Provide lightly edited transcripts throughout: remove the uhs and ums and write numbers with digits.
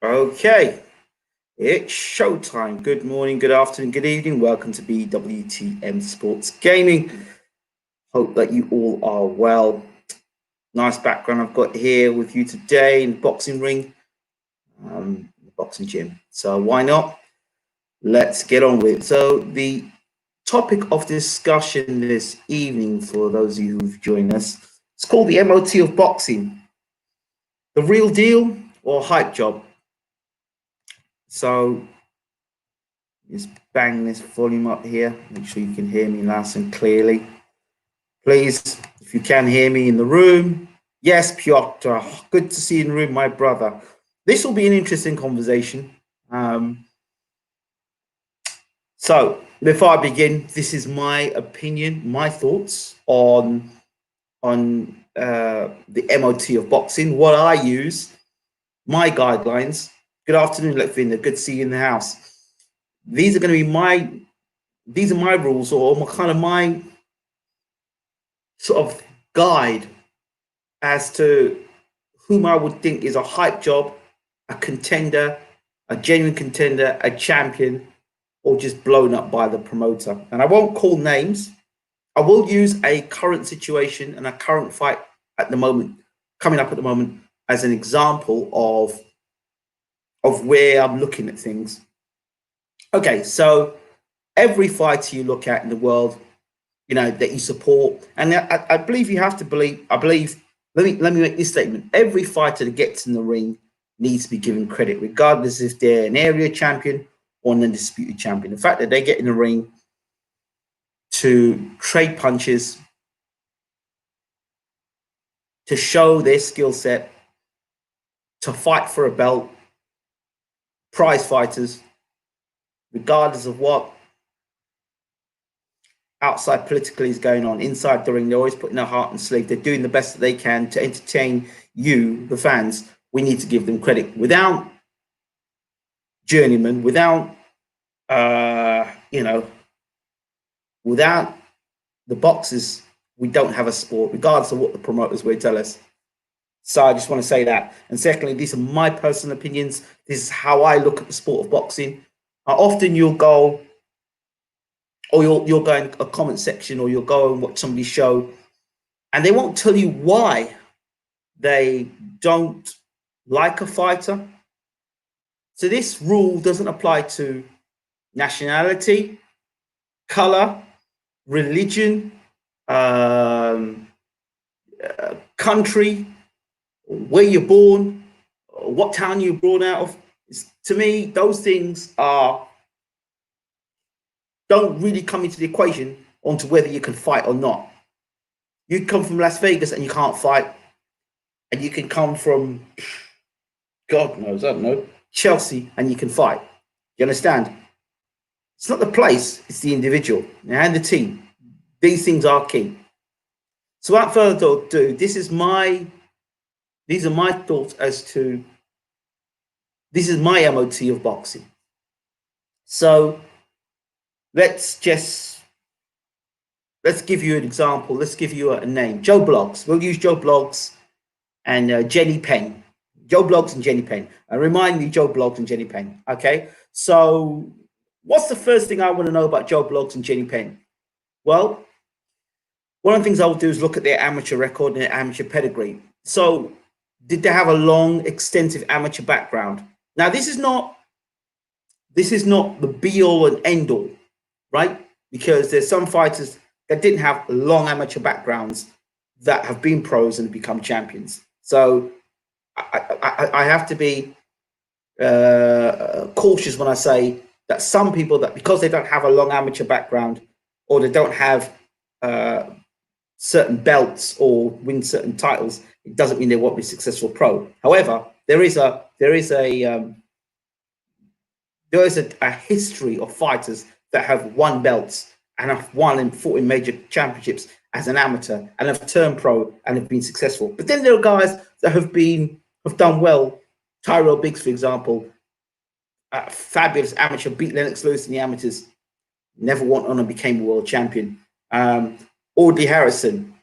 Okay, it's showtime. Good morning, good afternoon, good evening. Welcome to BWTM Sports Gaming. Hope that you all are well. Nice background I've got here with you today in the boxing ring, the boxing gym. So why not? Let's get on with it. So the topic of discussion this evening, for those of you who've joined us, it's called the MOT of Boxing. The real deal or hype job? So just bang this volume up here. Make sure you can hear me nice and clearly. Please, if you can hear me in the room. Yes, Piotr, good to see you in the room, my brother. This will be an interesting conversation. So before I begin, this is my opinion, my thoughts on the MOT of boxing, what I use, my guidelines. Good afternoon, Letvinda. Good to see you in the house. These are going to be my rules, or my sort of guide as to whom I would think is a hype job, a contender, a genuine contender, a champion, or just blown up by the promoter. And I won't call names. I will use a current situation and a current fight at the moment, coming up at the moment, as an example of where I'm looking at things. Okay, so every fighter you look at in the world, that you support, and I believe you have to believe. I believe. Let me make this statement: every fighter that gets in the ring needs to be given credit, regardless if they're an area champion or an undisputed champion. The fact that they get in the ring to trade punches, to show their skill set, to fight for a belt, prize fighters, regardless of what outside politically is going on, inside the ring, they're always putting their heart and sleeve. They're doing the best that they can to entertain you, the fans. We need to give them credit. Without journeyman, without without the boxers, we don't have a sport, regardless of what the promoters will tell us. So I just want to say that. And secondly, these are my personal opinions. This is how I look at the sport of boxing. Often you'll go, or you'll go in a comment section, or you'll go and watch somebody's show, and they won't tell you why they don't like a fighter. So this rule doesn't apply to nationality, color, religion, country, where you're born, what town you're born out of. To me, those things don't really come into the equation onto whether you can fight or not. You come from Las Vegas and you can't fight, and you can come from, God knows, I don't know, Chelsea, and you can fight. You understand? It's not the place, it's the individual and the team. These things are key. So without further ado, these are my thoughts as to, this is my MOT of boxing. So let's give you an example. Let's give you a name. Joe Bloggs. We'll use Joe Bloggs and Jenny Penn. Joe Bloggs and Jenny Penn. Remind me, Joe Bloggs and Jenny Penn. Okay. So what's the first thing I want to know about Joe Bloggs and Jenny Penn? Well, one of the things I will do is look at their amateur record and their amateur pedigree. So did they have a long, extensive amateur background? Now, this is not the be-all and end-all, right? Because there's some fighters that didn't have long amateur backgrounds that have been pros and become champions. So I have to be cautious when I say that some people, that because they don't have a long amateur background, or they don't have certain belts or win certain titles, it doesn't mean they won't be a successful pro. However, there is a history of fighters that have won belts and have won and fought in major championships as an amateur and have turned pro and have been successful. But then there are guys that have done well. Tyrell Biggs, for example, fabulous amateur, beat Lennox Lewis in the amateurs, never went on and became a world champion. Audley Harrison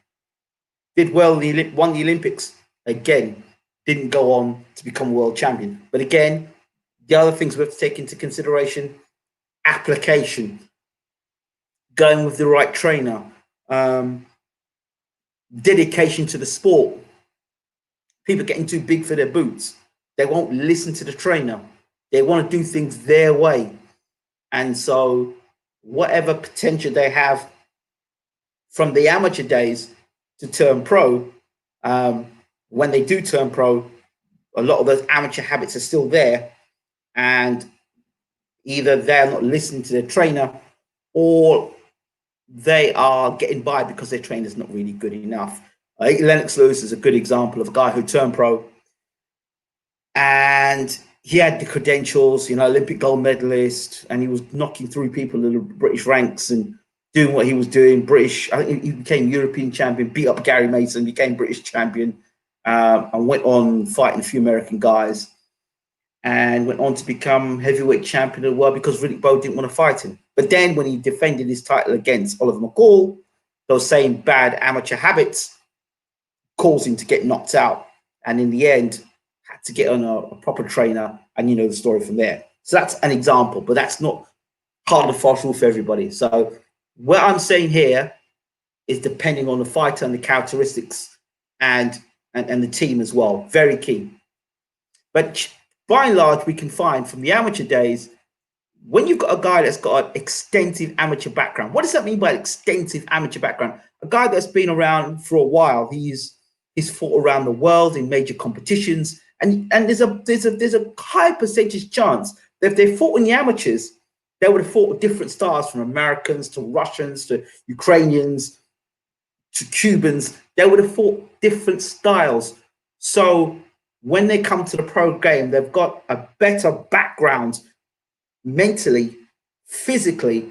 did well, won the Olympics again, didn't go on to become world champion. But again, the other things we have to take into consideration: application, going with the right trainer, dedication to the sport. People getting too big for their boots. They won't listen to the trainer. They want to do things their way. And so whatever potential they have from the amateur days to turn pro, when they do turn pro, a lot of those amateur habits are still there. And either they're not listening to their trainer, or they are getting by because their trainer's not really good enough. Lennox Lewis is a good example of a guy who turned pro, and he had the credentials, Olympic gold medalist, and he was knocking through people in the British ranks and doing what he was doing. I think he became European champion, beat up Gary Mason, became British champion, and went on fighting a few American guys, and went on to become heavyweight champion of the world because Riddick Bowe didn't want to fight him. But then when he defended his title against Oliver McCall, those same bad amateur habits caused him to get knocked out, and in the end had to get on a proper trainer, and the story from there. So that's an example, but that's not hard and fast rule for everybody. So what I'm saying here is depending on the fighter and the characteristics and the team as well. Very key. But by and large, we can find from the amateur days, when you've got a guy that's got an extensive amateur background. What does that mean by extensive amateur background? A guy that's been around for a while. He's fought around the world in major competitions, and there's a high percentage chance that if they fought in the amateurs, they would have fought different stars, from Americans to Russians to Ukrainians to Cubans. They would have fought different styles. So when they come to the pro game, they've got a better background mentally, physically,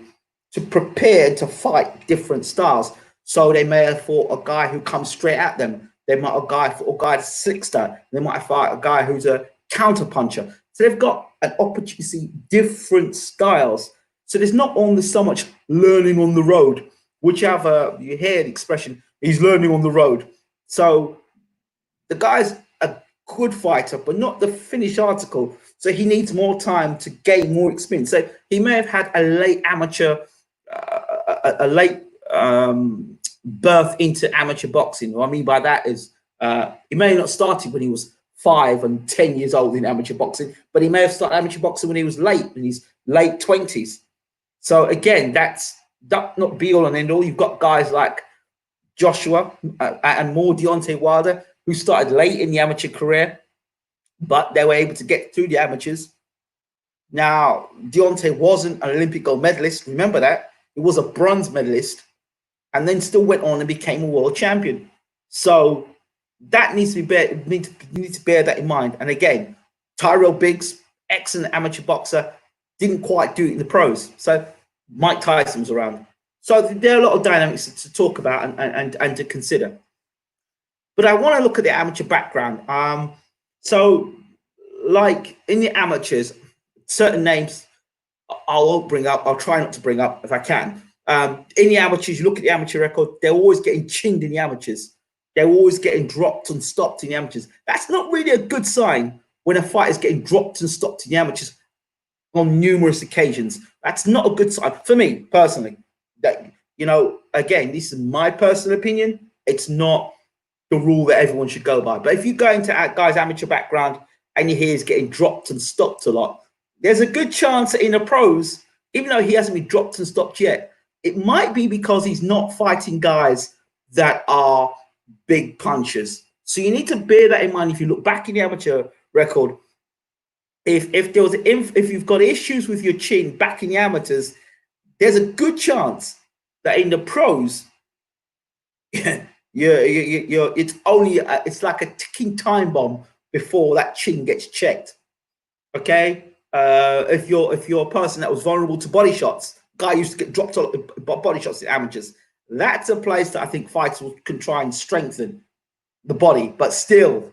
to prepare to fight different styles. So they may have fought a guy who comes straight at them. They might have a guy that's slickster. They might have fought a guy who's a counter puncher. So they've got an opportunity to see different styles. So there's not only so much learning on the road, whichever you hear the expression, he's learning on the road. So the guy's a good fighter, but not the finished article. So he needs more time to gain more experience. So he may have had a late amateur, a late birth into amateur boxing. What I mean by that is he may not started when he was 5 and 10 years old in amateur boxing, but he may have started amateur boxing when he was in his late 20s. So again, that's not be all and end all. You've got guys like Joshua and more Deontay Wilder, who started late in the amateur career, but they were able to get through the amateurs. Now, Deontay wasn't an Olympic gold medalist. Remember that. He was a bronze medalist, and then still went on and became a world champion. So that needs to be need to bear that in mind. And again, Tyrell Biggs, excellent amateur boxer, didn't quite do it in the pros. So Mike Tyson was around. So there are a lot of dynamics to talk about and to consider. But I want to look at the amateur background. So like in the amateurs, certain names I won't bring up. I'll try not to bring up if I can. In the amateurs, you look at the amateur record, they're always getting chinned in the amateurs. They're always getting dropped and stopped in the amateurs. That's not really a good sign when a fight is getting dropped and stopped in the amateurs on numerous occasions. That's not a good sign for me personally. That, again, this is my personal opinion. It's not the rule that everyone should go by. But if you go into a guy's amateur background and you hear he's getting dropped and stopped a lot, there's a good chance that in the pros, even though he hasn't been dropped and stopped yet, it might be because he's not fighting guys that are big punchers. So you need to bear that in mind. If you look back in the amateur record, if you've got issues with your chin back in the amateurs, there's a good chance that in the pros, it's like a ticking time bomb before that chin gets checked. Okay, if you're a person that was vulnerable to body shots, guy used to get dropped on body shots in amateurs. That's a place that I think fighters can try and strengthen the body, but still,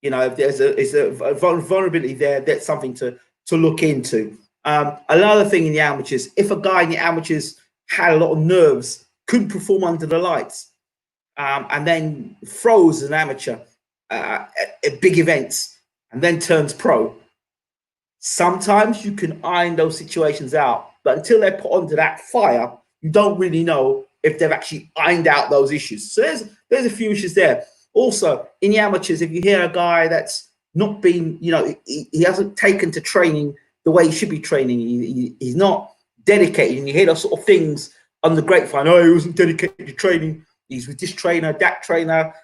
if there's a vulnerability there, that's something to look into. Another thing in the amateurs, if a guy in the amateurs had a lot of nerves, couldn't perform under the lights, and then froze as an amateur, at big events and then turns pro. Sometimes you can iron those situations out, but until they're put onto that fire, you don't really know if they've actually ironed out those issues. So there's a few issues there. Also, in the amateurs, if you hear a guy that's not been, he hasn't taken to training the way he should be training, he's not dedicated, and you hear those sort of things on the grapevine. Oh, he wasn't dedicated to training. He's with this trainer, that trainer,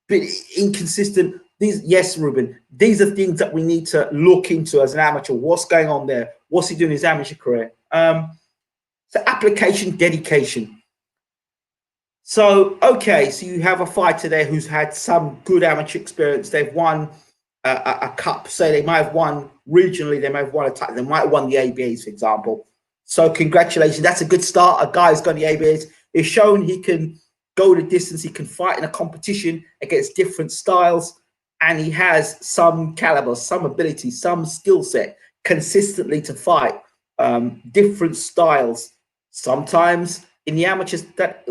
bit inconsistent. Yes, Ruben, these are things that we need to look into as an amateur. What's going on there? What's he doing in his amateur career? So application, dedication. So, okay, so you have a fighter there who's had some good amateur experience. They've won a cup. Say they might have won regionally. They might have won a title. They might have won the ABAs, for example. So congratulations. That's a good start. A guy who's got the ABAs is shown he can go the distance. He can fight in a competition against different styles. And he has some caliber, some ability, some skill set consistently to fight different styles. Sometimes in the amateurs,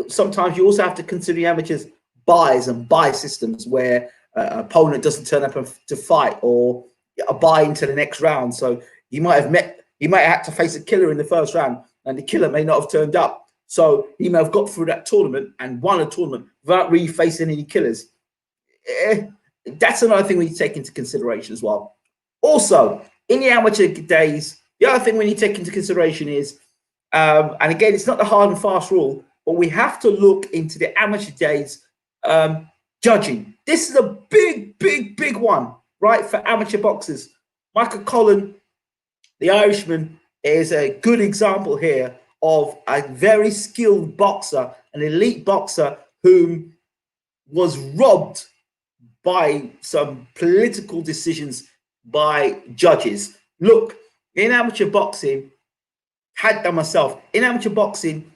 sometimes you also have to consider the amateurs buys and buy systems where an opponent doesn't turn up to fight or a buy into the next round. So he might have had to face a killer in the first round, and the killer may not have turned up. So he may have got through that tournament and won a tournament without really facing any killers. That's another thing we need to take into consideration as well. Also, in the amateur days, the other thing we need to take into consideration is, and again, it's not the hard and fast rule, but we have to look into the amateur days judging. This is a big one, right, for amateur boxers. Michael Collin, the Irishman, is a good example here of a very skilled boxer, an elite boxer whom was robbed by some political decisions by judges. Look, in amateur boxing, had done myself, in amateur boxing,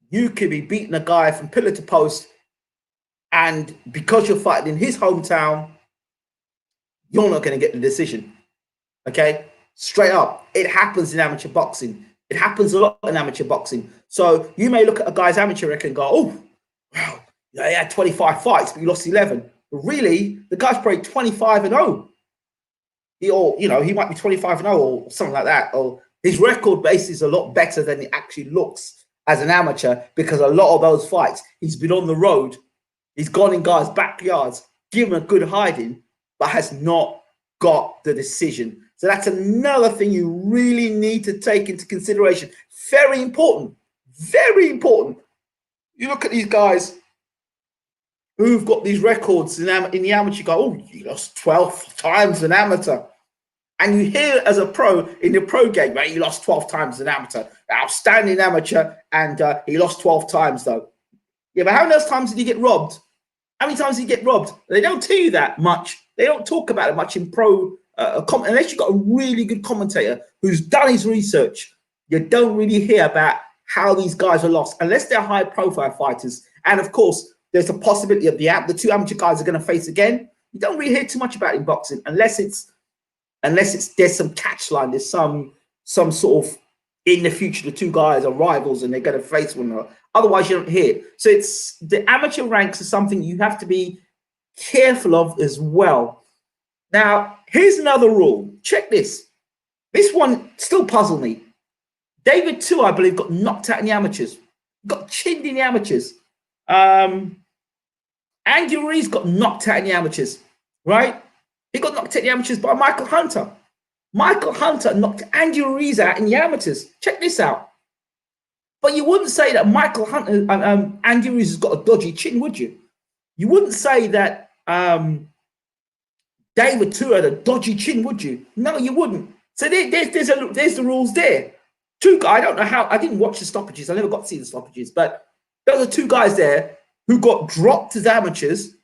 you could be beating a guy from pillar to post, and because you're fighting in his hometown, you're not going to get the decision. Okay? Straight up. It happens in amateur boxing. It happens a lot in amateur boxing. So you may look at a guy's amateur record and go, oh, wow, he had 25 fights, but he lost 11. But really, the guy's probably 25-0. He might be 25-0 or something like that. Or his record base is a lot better than it actually looks as an amateur, because a lot of those fights, he's been on the road. He's gone in guys' backyards, given a good hiding, but has not got the decision. So that's another thing you really need to take into consideration. Very important. Very important. You look at these guys who've got these records in the amateur, you go, oh, he lost 12 times an amateur. And you hear as a pro in the pro game, right, he lost 12 times an amateur. Outstanding amateur, and he lost 12 times, though. Yeah, but how many times did he get robbed? How many times did he get robbed? They don't tell you that much. They don't talk about it much in pro, unless you've got a really good commentator who's done his research. You don't really hear about how these guys are lost, unless they're high-profile fighters. And, of course, there's a possibility of the two amateur guys are going to face again. You don't really hear too much about it in boxing, unless there's some catch line, there's some sort of, in the future, the two guys are rivals and they're going to face one another. Otherwise, you don't hear it. So it's the amateur ranks are something you have to be careful of as well. Now, here's another rule. Check this. This one still puzzled me. David too, I believe, got knocked out in the amateurs. Got chinned in the amateurs. Andy Ruiz got knocked out in the amateurs, right? He got knocked out in the amateurs by Michael Hunter. Michael Hunter knocked Andy Ruiz out in the amateurs. Check this out. But you wouldn't say that Michael Hunter, Andy Ruiz has got a dodgy chin, would you? You wouldn't say that David too had a dodgy chin, would you? No, you wouldn't. So there's the rules there. I don't know how. I didn't watch the stoppages. I never got to see the stoppages. But those are two guys there who got dropped as amateurs.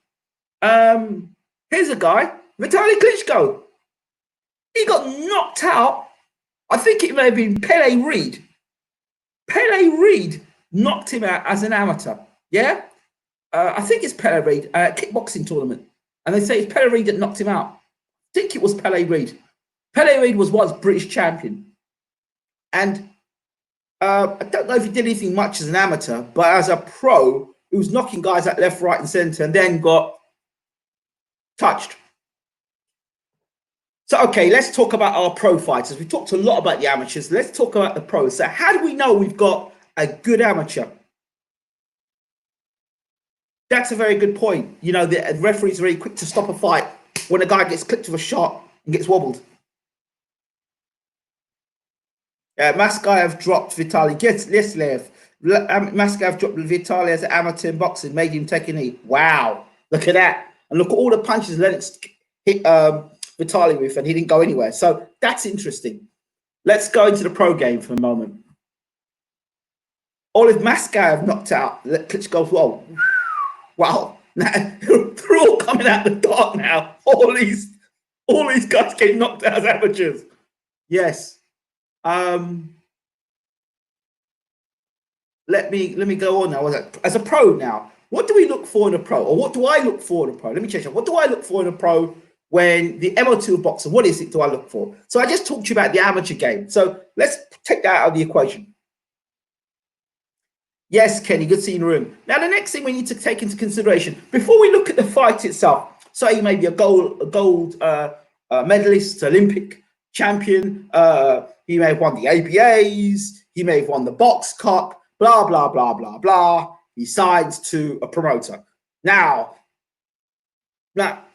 Here's a guy, Vitali Klitschko. He got knocked out. I think it may have been Pele Reid. Pele Reid knocked him out as an amateur. Yeah? I think it's Pele Reid, kickboxing tournament. And they say it's Pele Reid that knocked him out. I think it was Pele Reid. Pele Reid was once British champion. And I don't know if he did anything much as an amateur, but as a pro, he was knocking guys out left, right, and centre, and then got touched. So, okay, let's talk about our pro fighters. We talked a lot about the amateurs. Let's talk about the pros. So how do we know we've got a good amateur? That's a very good point. You know, the referee's very quick to stop a fight when a guy gets clipped with a shot and gets wobbled. Maskayev dropped Vitali. Yes, Lev. Maskayev dropped Vitali as an amateur in boxing, made him take a knee. Wow. Look at that. And look at all the punches Lennox hit Vitali with, and he didn't go anywhere. So that's interesting. Let's go into the pro game for a moment. Olive Maskayev knocked out Klitschko. Whoa. Wow. Now, they're all coming out the dark now. All these guys getting knocked out as amateurs. Yes. Let me go on now. As a pro now, what do we look for in a pro? Or what do I look for in a pro? Let me change that. What do I look for in a pro when the MOT of Boxing, what is it do I look for? So I just talked to you about the amateur game. So let's take that out of the equation. Yes, Kenny, good to see you in the room. Now, the next thing we need to take into consideration, before we look at the fight itself, say maybe a gold medalist, Olympic champion, he may have won the ABAs, he may have won the Box Cup, blah, blah, blah, blah, blah. He signs to a promoter. Now,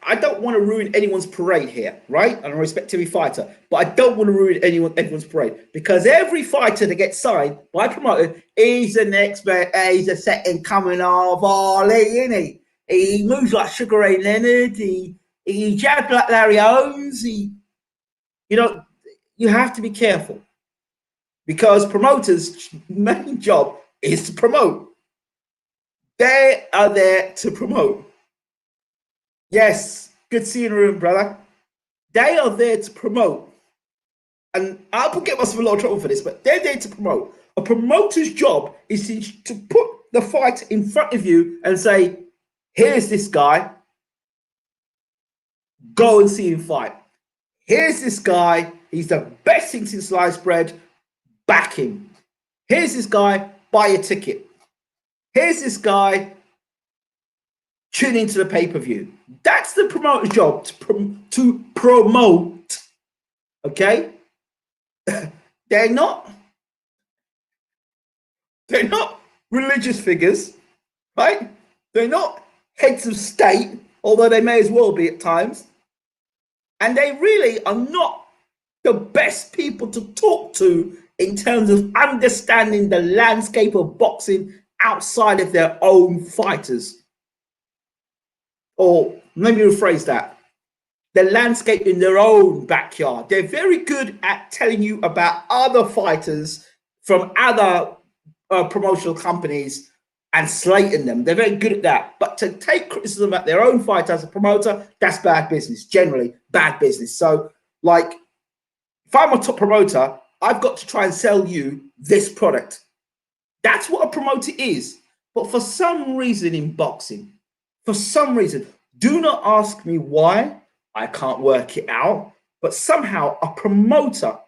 I don't want to ruin anyone's parade here, right? And I respect every fighter, but I don't want to ruin anyone's parade, because every fighter that gets signed by a promoter, he's the next man, he's the second coming of Ali, isn't he? He moves like Sugar Ray Leonard, he jabs like Larry Holmes, you know, you have to be careful, because promoters' main job is to promote. They are there to promote. Yes, good seeing you in the room, brother. They are there to promote. And I'll get myself a lot of trouble for this, but they're there to promote. A promoter's job is to put the fight in front of you and say, here's this guy, go and see him fight. Here's this guy, he's the best thing since sliced bread, back him. Here's this guy, buy a ticket. Here's this guy, tune into the pay-per-view. That's the promoter's job, to promote. Okay? They're not religious figures, right? They're not heads of state, although they may as well be at times. And they really are not the best people to talk to in terms of understanding the landscape of boxing outside of their own fighters. Or let me rephrase that. The landscape in their own backyard. They're very good at telling you about other fighters from other promotional companies and slating them. They're very good at that. But to take criticism at their own fight as a promoter, that's bad business. Generally, bad business. So, like, if I'm a top promoter, I've got to try and sell you this product. That's what a promoter is. But for some reason in boxing, for some reason, do not ask me why. I can't work it out. But somehow a promoter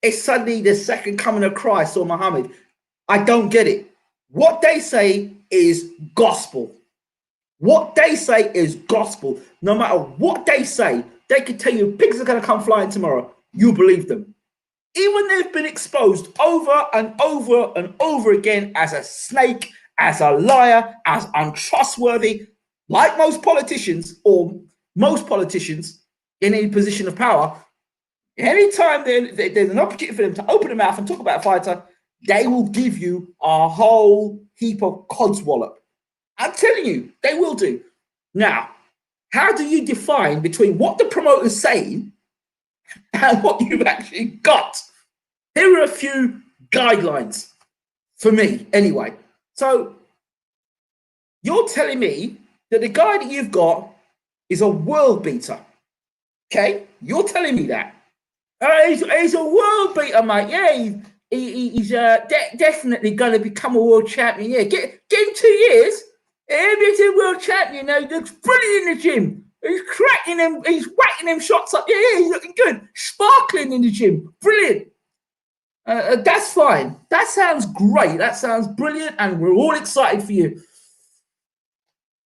is suddenly the second coming of Christ or Muhammad. I don't get it. What they say is gospel. What they say is gospel. No matter what they say, they can tell you pigs are going to come flying tomorrow. You believe them. Even they've been exposed over and over and over again as a snake, as a liar, as untrustworthy, like most politicians in a position of power. Anytime there's an opportunity for them to open their mouth and talk about a fighter, they will give you a whole heap of codswallop. I'm telling you, they will do. Now, how do you define between what the promoter's saying and what you've actually got? Here are a few guidelines for me, anyway. So, you're telling me that the guy that you've got is a world beater. Okay? You're telling me that. He's a world beater, mate. Yeah, he's definitely going to become a world champion. Yeah, get him 2 years. He's a world champion. He looks brilliant in the gym. He's cracking them. He's whacking them shots up. Yeah, he's looking good. Sparkling in the gym. Brilliant. That's fine. That sounds great. That sounds brilliant. And we're all excited for you.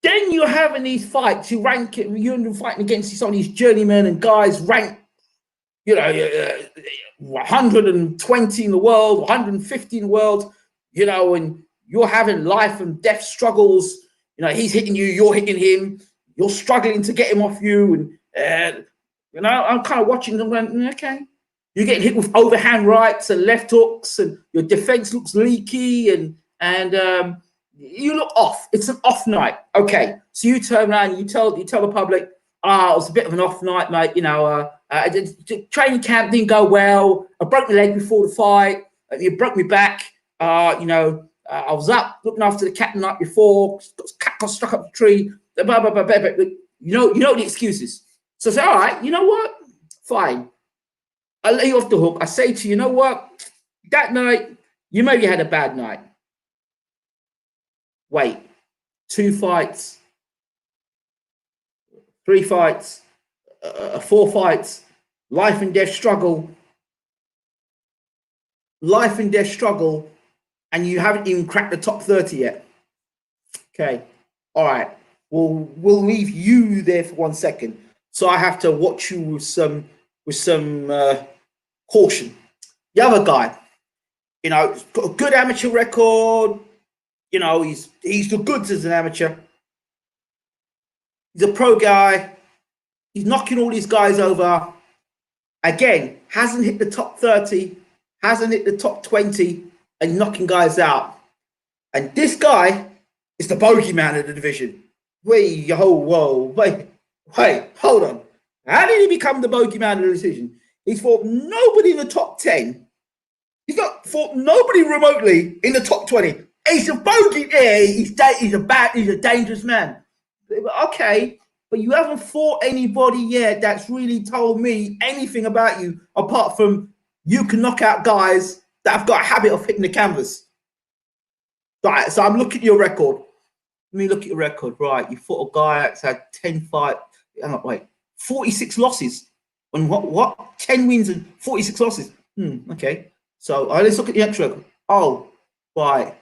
Then you're having these fights. You're fighting against some of these journeymen and guys ranked, 120 in the world, 150 in the world, and you're having life and death struggles. He's hitting you, you're hitting him, you're struggling to get him off you, and I'm kind of watching them going, okay. You're getting hit with overhand rights and left hooks, and your defense looks leaky, and you look off. It's an off night. Okay, so you turn around, you tell the public, it was a bit of an off night, mate. The training camp didn't go well. I broke my leg before the fight. You broke me back. I was up looking after the cat the night before. Cat got stuck up the tree. Blah, blah, blah, blah, blah. You know the excuses. So I say, all right, you know what? Fine. I'll let you off the hook. I say to you, you know what? That night, you maybe had a bad night. Wait, 2 fights, 3 fights, 4 fights, life and death struggle, and you haven't even cracked the top 30 yet. Okay, all right. We'll leave you there for 1 second. So I have to watch you with some caution. The other guy, got a good amateur record. He's the goods as an amateur. He's a pro guy. He's knocking all these guys over. Again, hasn't hit the top 30, hasn't hit the top 20, and knocking guys out. And this guy is the bogeyman of the division. Wait, hold on. How did he become the bogeyman of the division? He's fought nobody in the top 10. He's not fought nobody remotely in the top 20. He's a bogey. Yeah, he's a dangerous man. Okay, but you haven't fought anybody yet that's really told me anything about you apart from you can knock out guys that have got a habit of hitting the canvas. Right, so I'm looking at your record. Let me look at your record. Right, you fought a guy that's had 10 fights. 46 losses. And what? 10 wins and 46 losses. Okay. So let's look at the next record. Oh, right.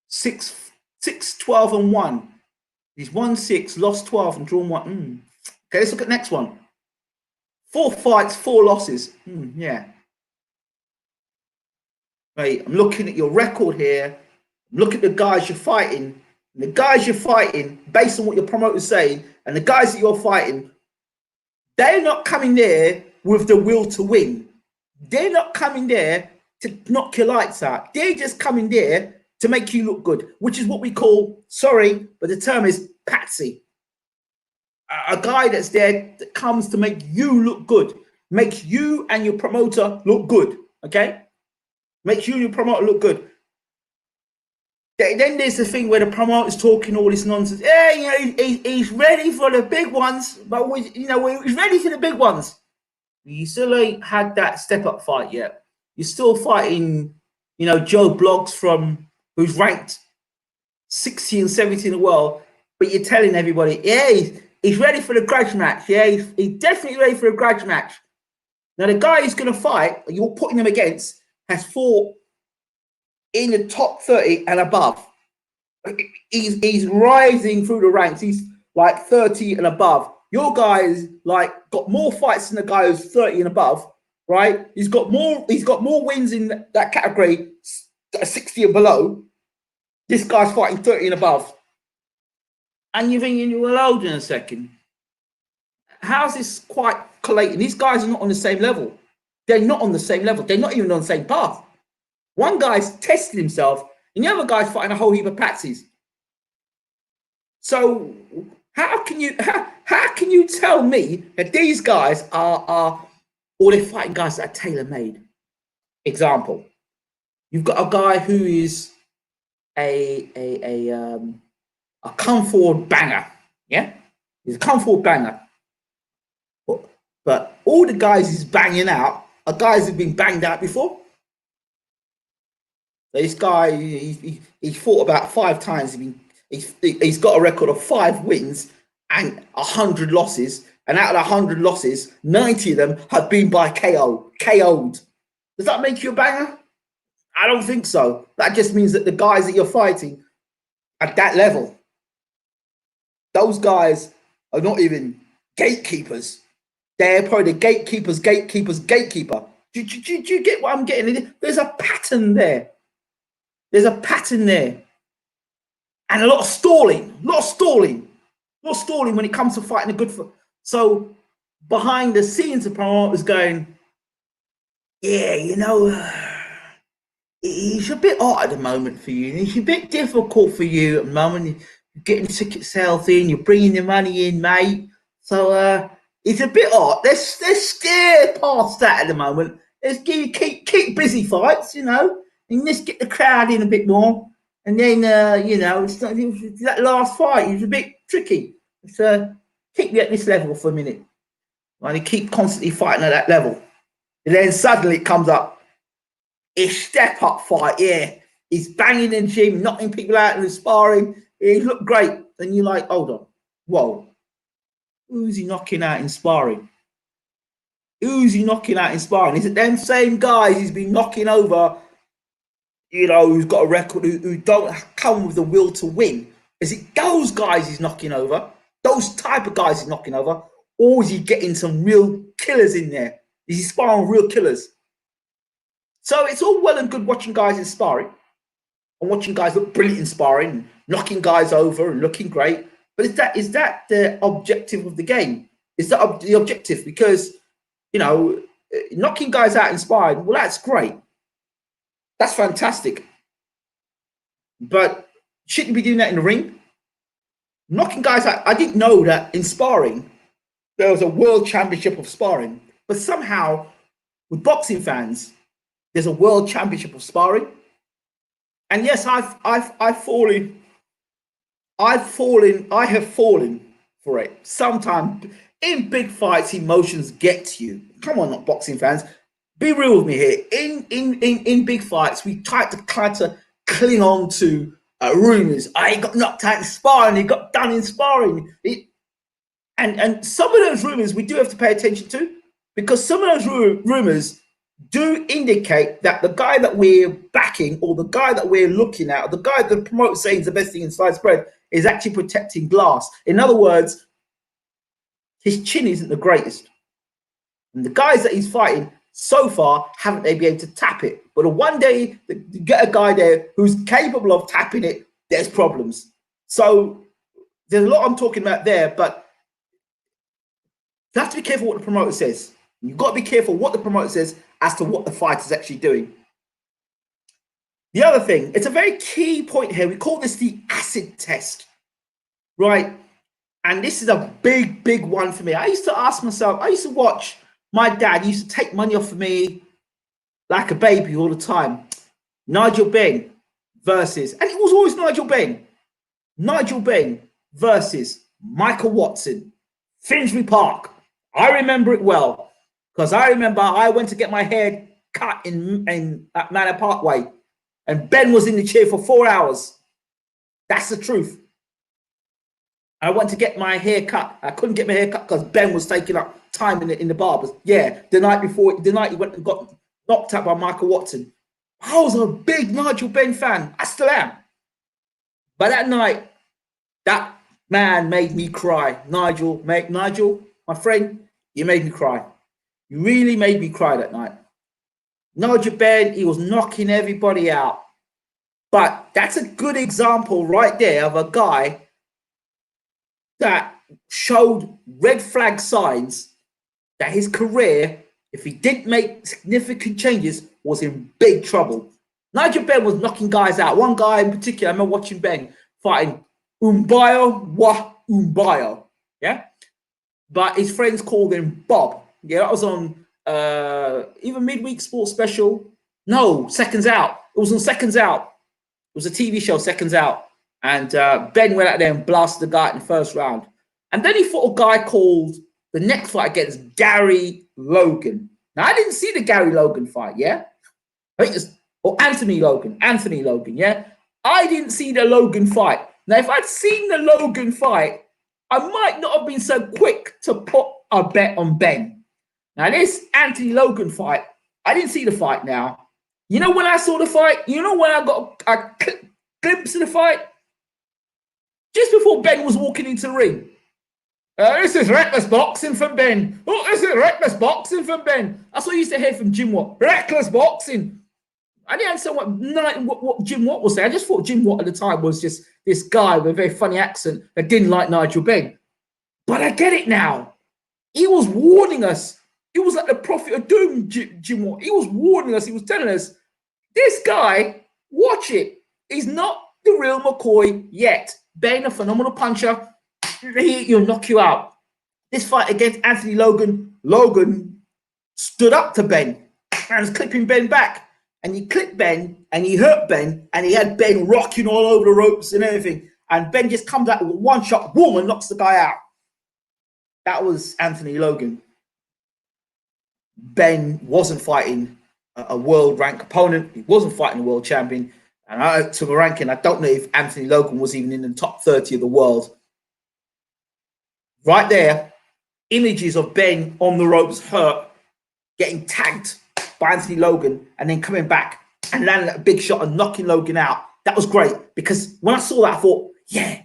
6, 12 and 1. He's won 6, lost 12, and drawn 1. Okay, let's look at the next one. 4 fights, 4 losses. Yeah. Right, I'm looking at your record here. Look at the guys you're fighting. And the guys you're fighting, based on what your promoter's saying, and the guys that you're fighting, they're not coming there with the will to win. They're not coming there to knock your lights out. They're just coming there to make you look good, which is what we call, sorry, but the term is patsy. A guy that's there that comes to make you look good, makes you and your promoter look good, okay? Makes you and your promoter look good. Then there's the thing where the promoter's talking all this nonsense. Yeah, he's ready for the big ones, but he's ready for the big ones. You still ain't had that step-up fight yet. You're still fighting, Joe Bloggs who's ranked 60 and 70 in the world, but you're telling everybody, yeah, he's ready for the grudge match. Yeah, he's definitely ready for a grudge match. Now, the guy who's going to fight, you're putting him against, has fought in the top 30 and above. He's rising through the ranks. He's like 30 and above. Your guy's got more fights than the guy who's 30 and above, right? He's got more wins in that category, 60 and below. This guy's fighting 30 and above. And you're thinking, well, hold on a second. How's this quite collating? These guys are not on the same level. They're not on the same level. They're not even on the same path. One guy's testing himself, and the other guy's fighting a whole heap of patsies. So how can you tell me that these guys are or they're fighting guys that are tailor-made? Example, you've got a guy who is a come forward banger, yeah? He's a come forward banger. But all the guys he's banging out are guys who've been banged out before. This guy, he's fought about 5 times. He's got a record of 5 wins and 100 losses. And out of 100 losses, 90 of them have been by KO'd. Does that make you a banger? I don't think so. That just means that the guys that you're fighting at that level. Those guys are not even gatekeepers. They're probably the gatekeeper's gatekeeper. Do you get what I'm getting? There's a pattern there. There's a pattern there. And a lot of stalling when it comes to fighting a good fight. So behind the scenes, the promoter's going, yeah, you know, it's a bit hot at the moment for you. It's a bit difficult for you at the moment. You're getting ticket sales in, you're bringing the money in, mate. So it's a bit hot. Let's steer past that at the moment. Let's keep busy fights, you know, and let's get the crowd in a bit more. And then, you know, that last fight is a bit tricky. So keep you at this level for a minute. And you keep constantly fighting at that level. And then suddenly it comes up. It's step-up fight, yeah. He's banging in the gym, knocking people out in the sparring. He looked great. And you're like, hold on. Whoa. Who's he knocking out in sparring? Who's he knocking out in sparring? Is it them same guys he's been knocking over, you know, who's got a record, who don't come with the will to win? Is it those guys he's knocking over? Those type of guys he's knocking over? Or is he getting some real killers in there? Is he sparring real killers? So it's all well and good watching guys in sparring and watching guys look brilliant in sparring, and knocking guys over and looking great. But is that the objective of the game? Is that the objective? Because, you know, knocking guys out in sparring, well, that's great. That's fantastic. But shouldn't you be doing that in the ring? Knocking guys out. I didn't know that in sparring, there was a world championship of sparring. But somehow, with boxing fans, there's a world championship of sparring. And yes, I have fallen for it. Sometimes in big fights, emotions get to you. Come on, not boxing fans. Be real with me here. In big fights, we try to cling on to rumors. He got knocked out in sparring. He got done in sparring. And some of those rumors we do have to pay attention to, because some of those rumors do indicate that the guy that we're backing, or the guy that we're looking at, or the guy that the promoter saying is the best thing in sliced bread, is actually protecting glass. In other words, his chin isn't the greatest. And the guys that he's fighting so far haven't they been able to tap it. But one day you get a guy there who's capable of tapping it, there's problems. So there's a lot I'm talking about there, but you have to be careful what the promoter says. You've got to be careful what the promoter says as to what the fight is actually doing. The other thing, it's a very key point here. We call this the acid test, right? And this is a big, big one for me. I used to ask myself, I used to watch my dad used to take money off of me like a baby all the time. Nigel Benn versus, and it was always Nigel Benn versus Michael Watson, Finsbury Park. I remember it well, because I remember I went to get my hair cut at Manor Parkway, and Ben was in the chair for 4 hours. That's the truth. I went to get my hair cut. I couldn't get my hair cut because Ben was taking up time in the barbers. Yeah, the night he went and got knocked out by Michael Watson. I was a big Nigel Benn fan. I still am. But that night, that man made me cry. Nigel, my friend, you made me cry. You really made me cry that night. Nigel Benn, he was knocking everybody out. But that's a good example right there of a guy that showed red flag signs that his career, if he didn't make significant changes, was in big trouble. Nigel Benn was knocking guys out. One guy in particular, I remember watching Ben fighting Umbayo, yeah? But his friends called him Bob. Yeah, that was on either Midweek Sports Special. No, Seconds Out. It was on Seconds Out. It was a TV show, Seconds Out. And Ben went out there and blasted the guy in the first round. And then he fought a guy called, the next fight against Gary Logan. Now, I didn't see the Gary Logan fight, yeah? I think it's, or Anthony Logan, yeah? I didn't see the Logan fight. Now, if I'd seen the Logan fight, I might not have been so quick to put a bet on Ben. Now, this Anthony Logan fight, I didn't see the fight now. You know when I saw the fight? You know when I got a glimpse of the fight? just before Ben was walking into the ring. This is reckless boxing from Ben. Oh, this is reckless boxing from Ben. That's what I used to hear from Jim Watt. Reckless boxing. I didn't understand what Jim Watt was saying. I just thought Jim Watt at the time was just this guy with a very funny accent that didn't like Nigel Benn. But I get it now. He was warning us. He was like the prophet of doom, Jim Watt. He was warning us. He was telling us, this guy, watch it. He's not the real McCoy yet. Ben, a phenomenal puncher. He'll knock you out. This fight against Anthony Logan, Logan stood up to Ben and was clipping Ben back. And he clipped Ben and he hurt Ben and he had Ben rocking all over the ropes and everything. And Ben just comes out with one shot, boom, and knocks the guy out. That was Anthony Logan. Ben wasn't fighting a world rank opponent. He wasn't fighting a world champion. And I took a ranking. I don't know if Anthony Logan was even in the top 30 of the world. Right there, images of Ben on the ropes hurt, getting tagged by Anthony Logan, and then coming back and landing a big shot and knocking Logan out. That was great, because when I saw that, I thought, yeah,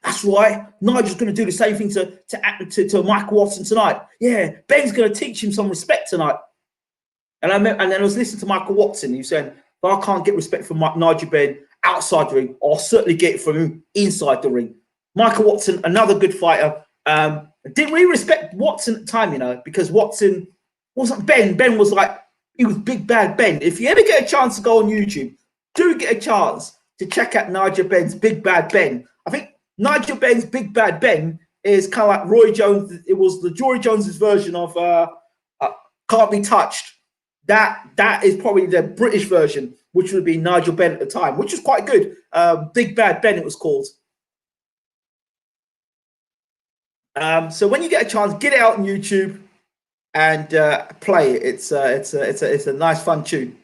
that's right. Nigel's going to do the same thing to Michael Watson tonight. Yeah, Ben's going to teach him some respect tonight. And then I was listening to Michael Watson. He was saying, if I can't get respect from Nigel Benn outside the ring, I'll certainly get it from him inside the ring. Michael Watson, another good fighter. Didn't really respect Watson at the time, you know, because Watson wasn't Ben. Ben was like, he was Big Bad Ben. If you ever get a chance to go on YouTube, do get a chance to check out Nigel Benn's Big Bad Ben. I think Nigel Benn's Big Bad Ben is kind of like Roy Jones. It was the Roy Jones's version of Can't Be Touched. That is probably the British version, which would be Nigel Benn at the time, which was quite good. Big Bad Ben, it was called. So when you get a chance, get it out on YouTube and play it. It's a nice fun tune.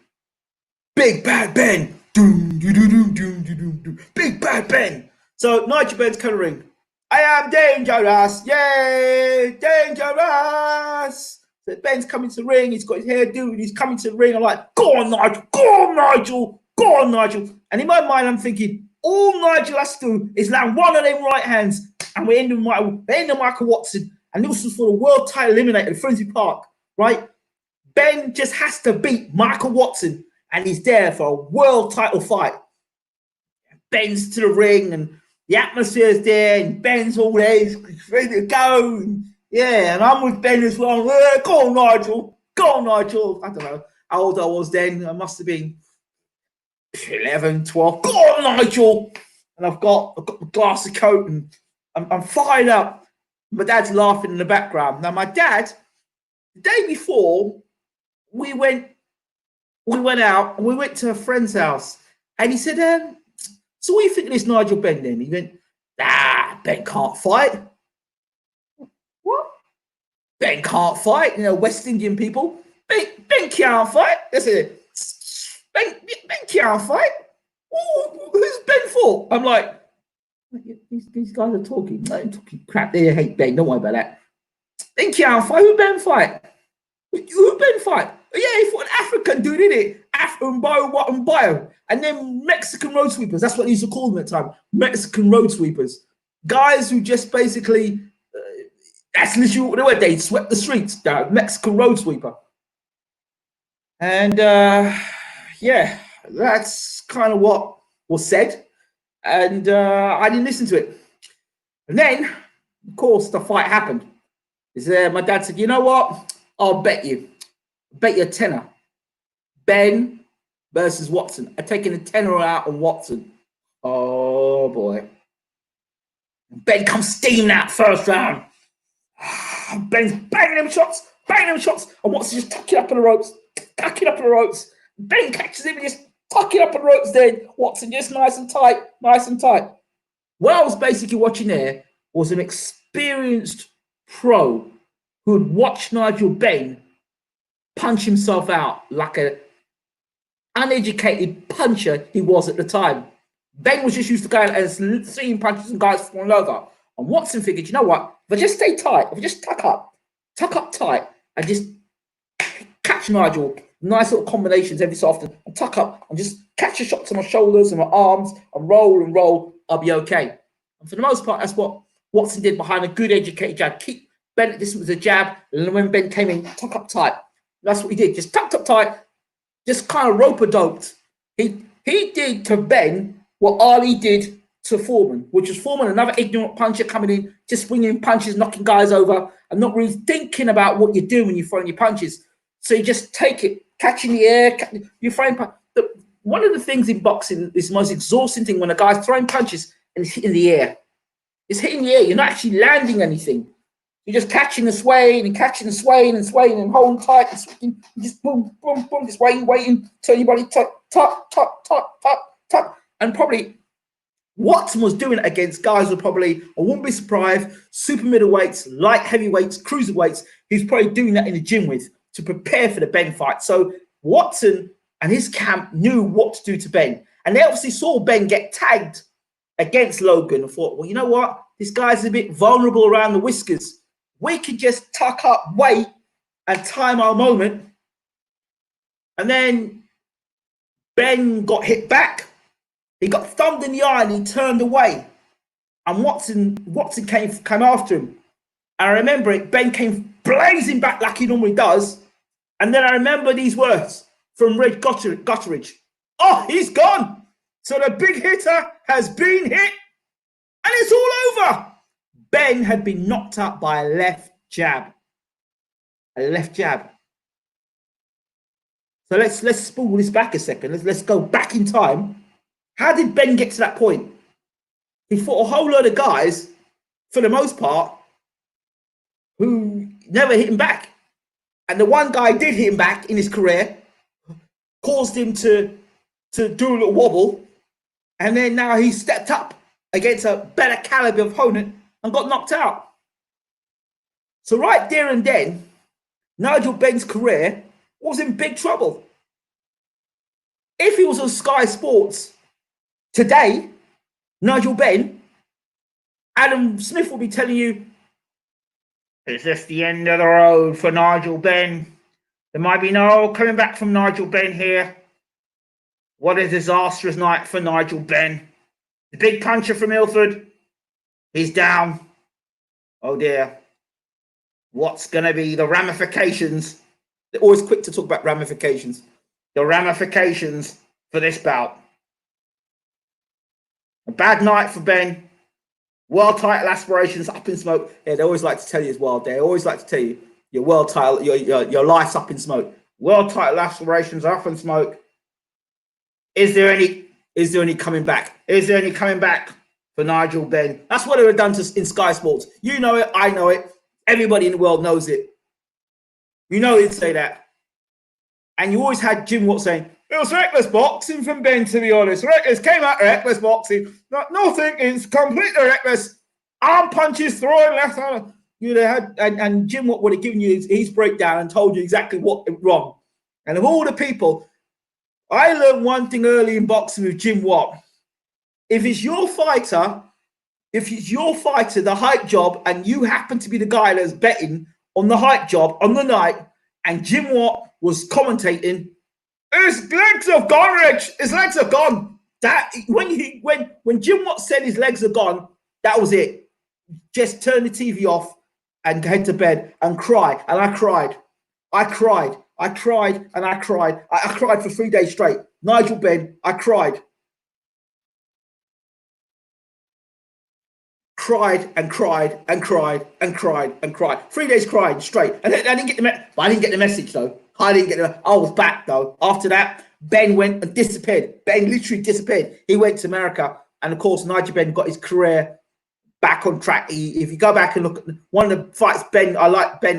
Big Bad Ben, doom, doom, doom, doom, doom, doom. Big Bad Ben. So Nigel Benn's coming to ring. I am dangerous, yay, dangerous. So Ben's coming to the ring. He's got his hair doing. He's coming to the ring. I'm like, go on, Nigel, go on, Nigel, go on, Nigel. And in my mind, I'm thinking, all Nigel has to do is land one of them right hands, and we're ending Michael Watson. And this was for the world title eliminator at Frenzy Park, right? Ben just has to beat Michael Watson, and he's there for a world title fight. Ben's to the ring, and the atmosphere's there, and Ben's all there, he's ready to go. Yeah, and I'm with Ben as well. Go on, Nigel. Go on, Nigel. I don't know how old I was then. I must have been 11, 12. Go on, Nigel. And I've got my glassy coat, and I'm fired up. My dad's laughing in the background. Now, my dad, the day before, we went out, and we went to a friend's house, and he said, so what do you think of this Nigel Benn then? He went, Ben can't fight. What? Ben can't fight. You know, West Indian people. Ben can't fight. That's it. Ben can't fight. Ooh, who's Ben for? I'm like, these guys are talking crap. They hate Ben. Don't worry about that. Ben can't fight. Who Ben fight? Who Ben fight? Yeah, he fought an African dude, didn't it? African bio. And then Mexican road sweepers. That's what they used to call them at the time. Mexican road sweepers. Guys who just basically, that's literally what they were. They swept the streets. Mexican road sweeper. And yeah, that's kind of what was said. And I didn't listen to it. And then, of course, the fight happened. My dad said, you know what? I'll bet you. Bet you a tenner. Ben versus Watson. I'm taking a tenner out on Watson. Oh, boy. Ben comes steaming out first round. Ben's banging them shots. And Watson just tucking up on the ropes. Ben catches him and just tucking up on the ropes there. Watson just nice and tight. What I was basically watching there was an experienced pro who had watched Nigel Benn punch himself out like an uneducated puncher he was at the time. Ben was just used to going and seeing punches and guys falling over. And Watson figured, you know what? If I just stay tight, if I just tuck up tight, and just catch Nigel, nice little combinations every so often, and tuck up and just catch a shot to my shoulders and my arms and roll, I'll be okay. And for the most part, that's what Watson did behind a good educated jab. Keep Ben at distance with a jab, and when Ben came in, tuck up tight. That's what he did. Just tucked up tight, just kind of rope-a-doped. He did to Ben what Ali did to Foreman, which was Foreman, another ignorant puncher coming in, just swinging punches, knocking guys over, and not really thinking about what you're doing when you're throwing your punches. So you just take it, catch in the air, you're throwing. One of the things in boxing is the most exhausting thing when a guy's throwing punches and it's hitting the air. It's hitting the air. You're not actually landing anything. You're just catching the swaying and catching the swaying and holding tight and swinging, just boom, boom, boom, just waiting, turn your body, tuck. And probably Watson was doing it against guys who probably, I wouldn't be surprised, super middleweights, light heavyweights, cruiserweights, he's probably doing that in the gym with to prepare for the Ben fight. So Watson and his camp knew what to do to Ben. And they obviously saw Ben get tagged against Logan and thought, well, you know what? This guy's a bit vulnerable around the whiskers. We could just tuck up, wait, and time our moment. And then Ben got hit back. He got thumbed in the eye and he turned away. And Watson came after him. And I remember it, Ben came blazing back like he normally does. And then I remember these words from Red Gutteridge. Oh, he's gone. So the big hitter has been hit. And it's all over. Ben had been knocked out by a left jab. A left jab. So let's spool this back a second. Let's go back in time. How did Ben get to that point? He fought a whole load of guys, for the most part, who never hit him back. And the one guy did hit him back in his career, caused him to do a little wobble, and then now he stepped up against a better caliber opponent and got knocked out. So right there and then, Nigel Benn's career was in big trouble. If he was on Sky Sports today, Nigel Benn, Adam Smith will be telling you, is this the end of the road for Nigel Benn? There might be no coming back from Nigel Benn here. What a disastrous night for Nigel Benn. The big puncher from Ilford, he's down. Oh dear. What's going to be the ramifications? They're always quick to talk about ramifications. The ramifications for this bout. A bad night for Ben. World title aspirations up in smoke. Yeah, they always like to tell you as well. They always like to tell you your world title, your life's up in smoke. World title aspirations are up in smoke. Is there any coming back? Is there any coming back for Nigel Benn? That's what they were done in Sky Sports. You know it, I know it. Everybody in the world knows it. You know he'd say that. And you always had Jim Watt saying, it was reckless boxing from Ben, to be honest. Reckless, came out reckless boxing. Nothing, it's completely reckless. Arm punches, throwing left hand. You know, had and Jim Watt would have given you his breakdown and told you exactly what went wrong. And of all the people, I learned one thing early in boxing with Jim Watt. If it's your fighter, the hype job, and you happen to be the guy that's betting on the hype job on the night, and Jim Watt was commentating, his legs have gone, Rich. His legs are gone. That when Jim Watt said his legs are gone, that was it. Just turn the TV off and head to bed and cry. And I cried. I cried for 3 days straight. Nigel Benn, I cried. Cried. 3 days crying straight. And I didn't get the message though. I was back though. After that, Ben went and disappeared. Ben literally disappeared. He went to America. And of course, Nigel Benn got his career back on track. If you go back and look at one of the fights Ben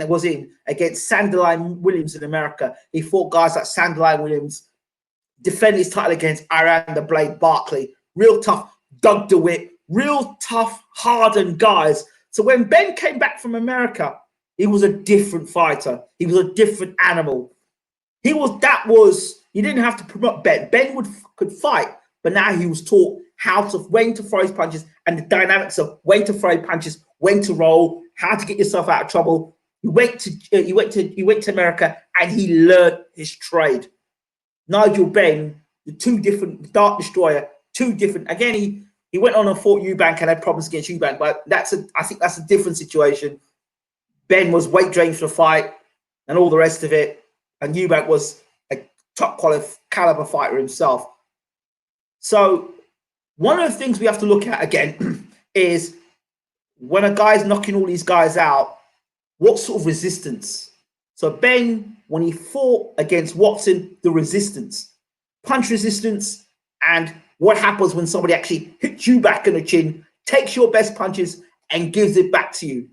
was in against Sanderline Williams in America. He fought guys like Sanderline Williams, defended his title against Iran the Blade Barkley. Real tough, Doug DeWitt, real tough, hardened guys. So when Ben came back from America, he was a different fighter. He was a different animal. You didn't have to promote Ben. Ben could fight, but now he was taught when to throw his punches and the dynamics of when to throw punches, when to roll, how to get yourself out of trouble. He went to America and he learned his trade. Nigel Benn, the two different Dark Destroyer, two different. Again, He went on and fought Eubank and had problems against Eubank, but I think that's a different situation. Ben was weight drained for the fight and all the rest of it, and Eubank was a top caliber fighter himself. So one of the things we have to look at again is when a guy's knocking all these guys out, what sort of resistance? So Ben, when he fought against Watson, the resistance, punch resistance, and what happens when somebody actually hits you back in the chin, takes your best punches and gives it back to you.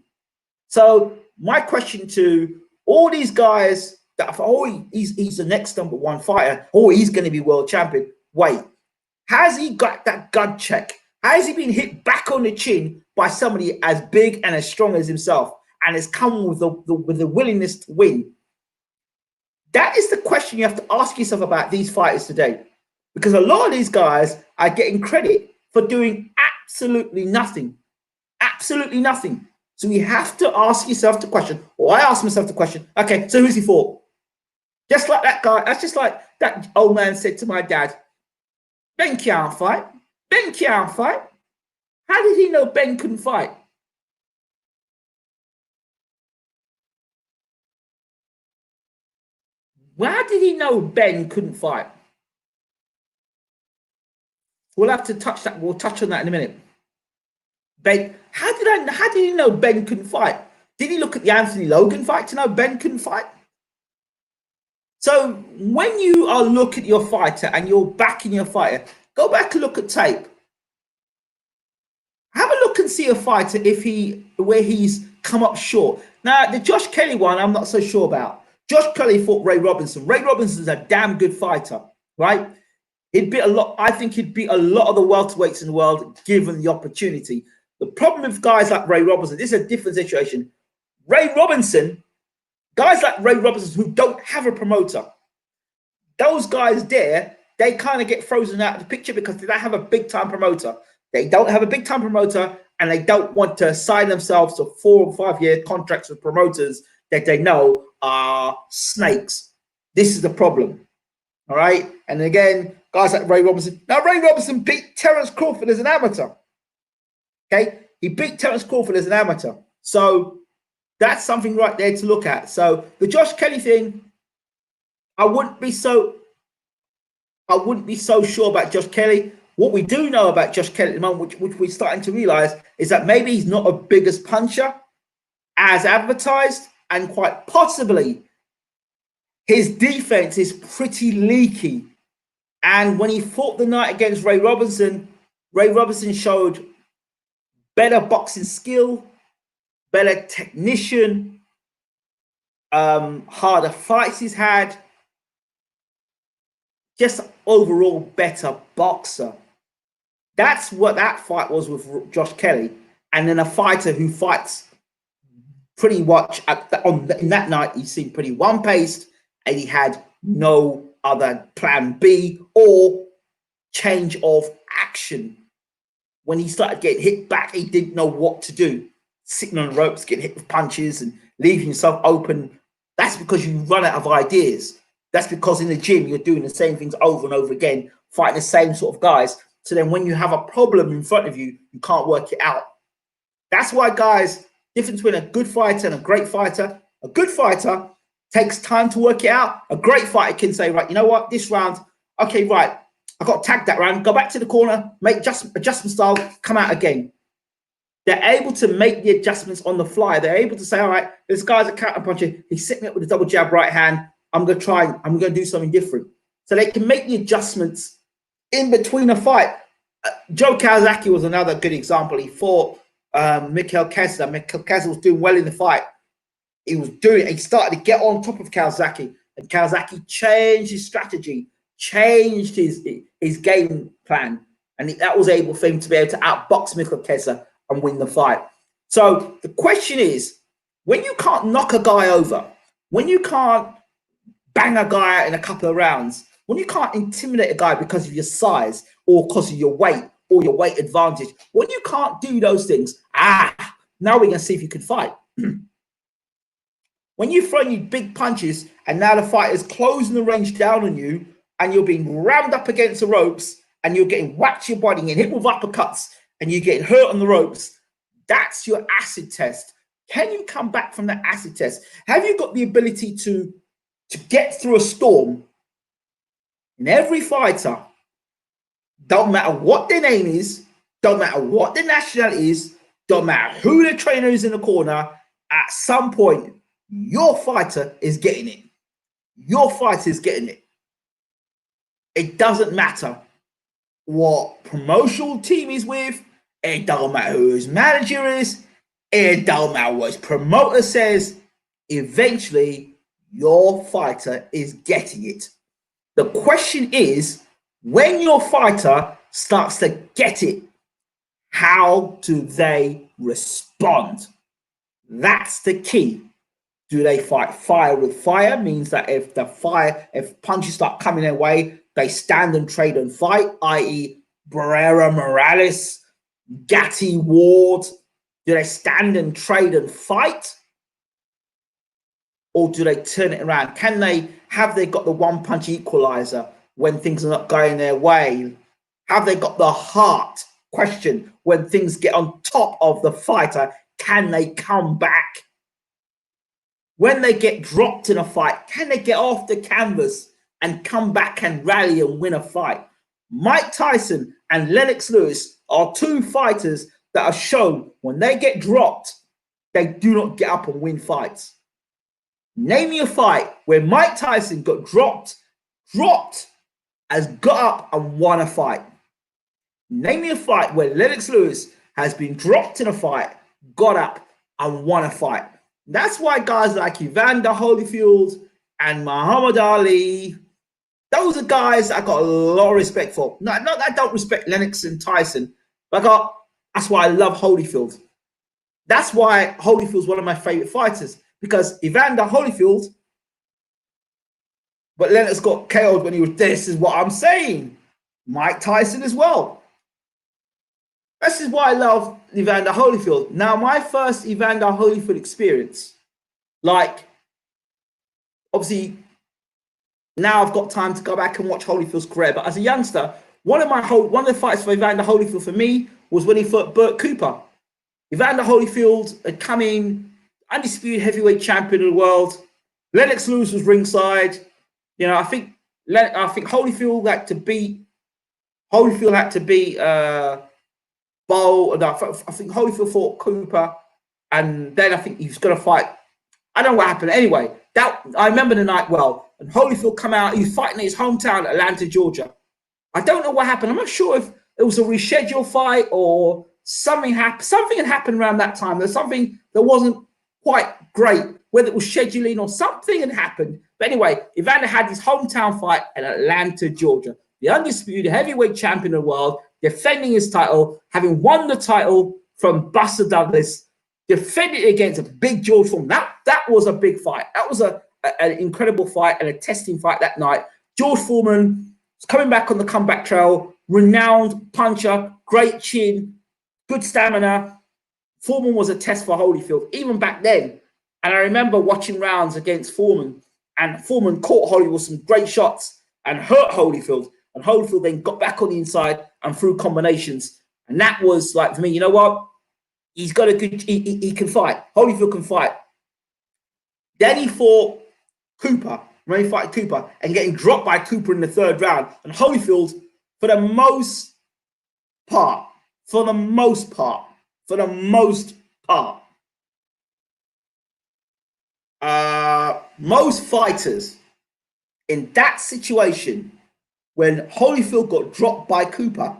So my question to all these guys that, oh, he's the next #1 fighter, oh, he's going to be world champion. Wait, has he got that gut check? Has he been hit back on the chin by somebody as big and as strong as himself and has come with the willingness to win? That is the question you have to ask yourself about these fighters today, because a lot of these guys are getting credit for doing absolutely nothing. Absolutely nothing. So you have to ask yourself the question, or I ask myself the question, okay, so who's he fought? Just like that guy, that's just like that old man said to my dad, Ben can't fight. Ben can't fight. How did he know Ben couldn't fight? Why did he know Ben couldn't fight? We'll have to touch that. We'll touch on that in a minute. Ben, how did he know Ben couldn't fight? Did he look at the Anthony Logan fight to know Ben couldn't fight? So when you are looking at your fighter and you're backing your fighter, go back and look at tape. Have a look and see a fighter where he's come up short. Now, the Josh Kelly one, I'm not so sure about. Josh Kelly fought Ray Robinson. Ray Robinson's a damn good fighter, right? He'd beat a lot. I think he'd beat a lot of the welterweights in the world given the opportunity. The problem with guys like Ray Robinson, this is a different situation. Ray Robinson, guys like Ray Robinson who don't have a promoter, those guys there, they kind of get frozen out of the picture because they don't have a big-time promoter. They don't have a big-time promoter, and they don't want to sign themselves to 4 or 5 year contracts with promoters that they know are snakes. This is the problem, all right? And again, guys like Ray Robinson. Now, Ray Robinson beat Terence Crawford as an amateur, okay? He beat Terence Crawford as an amateur. So that's something right there to look at. So the Josh Kelly thing, I wouldn't be so sure about Josh Kelly. What we do know about Josh Kelly at the moment, which we're starting to realize, is that maybe he's not a biggest puncher as advertised, and quite possibly his defense is pretty leaky. And when he fought the night against Ray Robinson showed better boxing skill, better technician, harder fights he's had, just overall better boxer. That's what that fight was with Josh Kelly. And then a fighter who fights pretty much in that night, he seemed pretty one-paced, and he had no other plan B or change of action. When he started getting hit back, he didn't know what to do. Sitting on the ropes, getting hit with punches and leaving yourself open. That's because you run out of ideas. That's because in the gym, you're doing the same things over and over again, fighting the same sort of guys. So then when you have a problem in front of you, you can't work it out. That's why, guys, difference between a good fighter and a great fighter. A good fighter takes time to work it out. A great fighter can say, right, you know what, this round, okay, right, I got tagged that round, go back to the corner, make adjustment style, come out again. They're able to make the adjustments on the fly. They're able to say, all right, this guy's a counter puncher. He's sitting up with a double jab right hand. I'm going to do something different. So they can make the adjustments in between a fight. Joe Kawasaki was another good example. He fought Mikhail Kessler. Mikhail Kessler was doing well in the fight. He started to get on top of Kawasaki, and Kawasaki changed his strategy, changed his game plan, and that was able for him to be able to outbox Mikhail Kessler and win the fight. So the question is, when you can't knock a guy over, when you can't bang a guy out in a couple of rounds, when you can't intimidate a guy because of your size or because of your weight or your weight advantage, when you can't do those things, now we're going to see if you can fight. When you're throwing you big punches and now the fighter's closing the range down on you and you're being rammed up against the ropes and you're getting whacked to your body and hit with uppercuts and you're getting hurt on the ropes, that's your acid test. Can you come back from that acid test? Have you got the ability to get through a storm? And every fighter, don't matter what their name is, don't matter what their nationality is, don't matter who the trainer is in the corner, at some point, your fighter is getting it. Your fighter is getting it. It doesn't matter what promotional team he's with. It don't matter who his manager is. It don't matter what his promoter says. Eventually, your fighter is getting it. The question is, when your fighter starts to get it, how do they respond? That's the key. Do they fight fire with fire? Means that if punches start coming their way, they stand and trade and fight, i.e. Barrera Morales, Gatti Ward. Do they stand and trade and fight? Or do they turn it around? Have they got the one punch equalizer when things are not going their way? Have they got the heart? Question, when things get on top of the fighter, can they come back? When they get dropped in a fight, can they get off the canvas and come back and rally and win a fight? Mike Tyson and Lennox Lewis are two fighters that are shown when they get dropped, they do not get up and win fights. Name me a fight where Mike Tyson got dropped, has got up and won a fight. Name me a fight where Lennox Lewis has been dropped in a fight, got up and won a fight. That's why guys like Evander Holyfield and Muhammad Ali, those are guys I got a lot of respect for. Not that I don't respect Lennox and Tyson, but that's why I love Holyfield. That's why Holyfield's one of my favorite fighters, because Evander Holyfield, but Lennox got KO'd when he was, this is what I'm saying. Mike Tyson as well. This is why I love Evander Holyfield. Now, my first Evander Holyfield experience, like, obviously, now I've got time to go back and watch Holyfield's career. But as a youngster, one of the fights for Evander Holyfield for me was when he fought Burt Cooper. Evander Holyfield had come in, undisputed heavyweight champion of the world. Lennox Lewis was ringside. You know, I think Holyfield had to beat Bowl, and I think Holyfield fought Cooper, and then I think he was going to fight. I don't know what happened. Anyway, I remember the night well. And Holyfield come out. He was fighting in his hometown, Atlanta, Georgia. I don't know what happened. I'm not sure if it was a rescheduled fight or something happened. Something had happened around that time. There's something that wasn't quite great, whether it was scheduling or something had happened. But anyway, Evander had his hometown fight in Atlanta, Georgia. The undisputed heavyweight champion of the world, defending his title, having won the title from Buster Douglas, defended it against a big George Foreman. That was a big fight. That was an incredible fight and a testing fight that night. George Foreman was coming back on the comeback trail, renowned puncher, great chin, good stamina. Foreman was a test for Holyfield, even back then. And I remember watching rounds against Foreman, and Foreman caught Holyfield with some great shots and hurt Holyfield. And Holyfield then got back on the inside and threw combinations. And that was like, for me, you know what? He's got a good, he can fight. Holyfield can fight. Then he fought Cooper, when he fought Cooper, and getting dropped by Cooper in the third round. And Holyfield, for the most part, most fighters in that situation, when Holyfield got dropped by Cooper,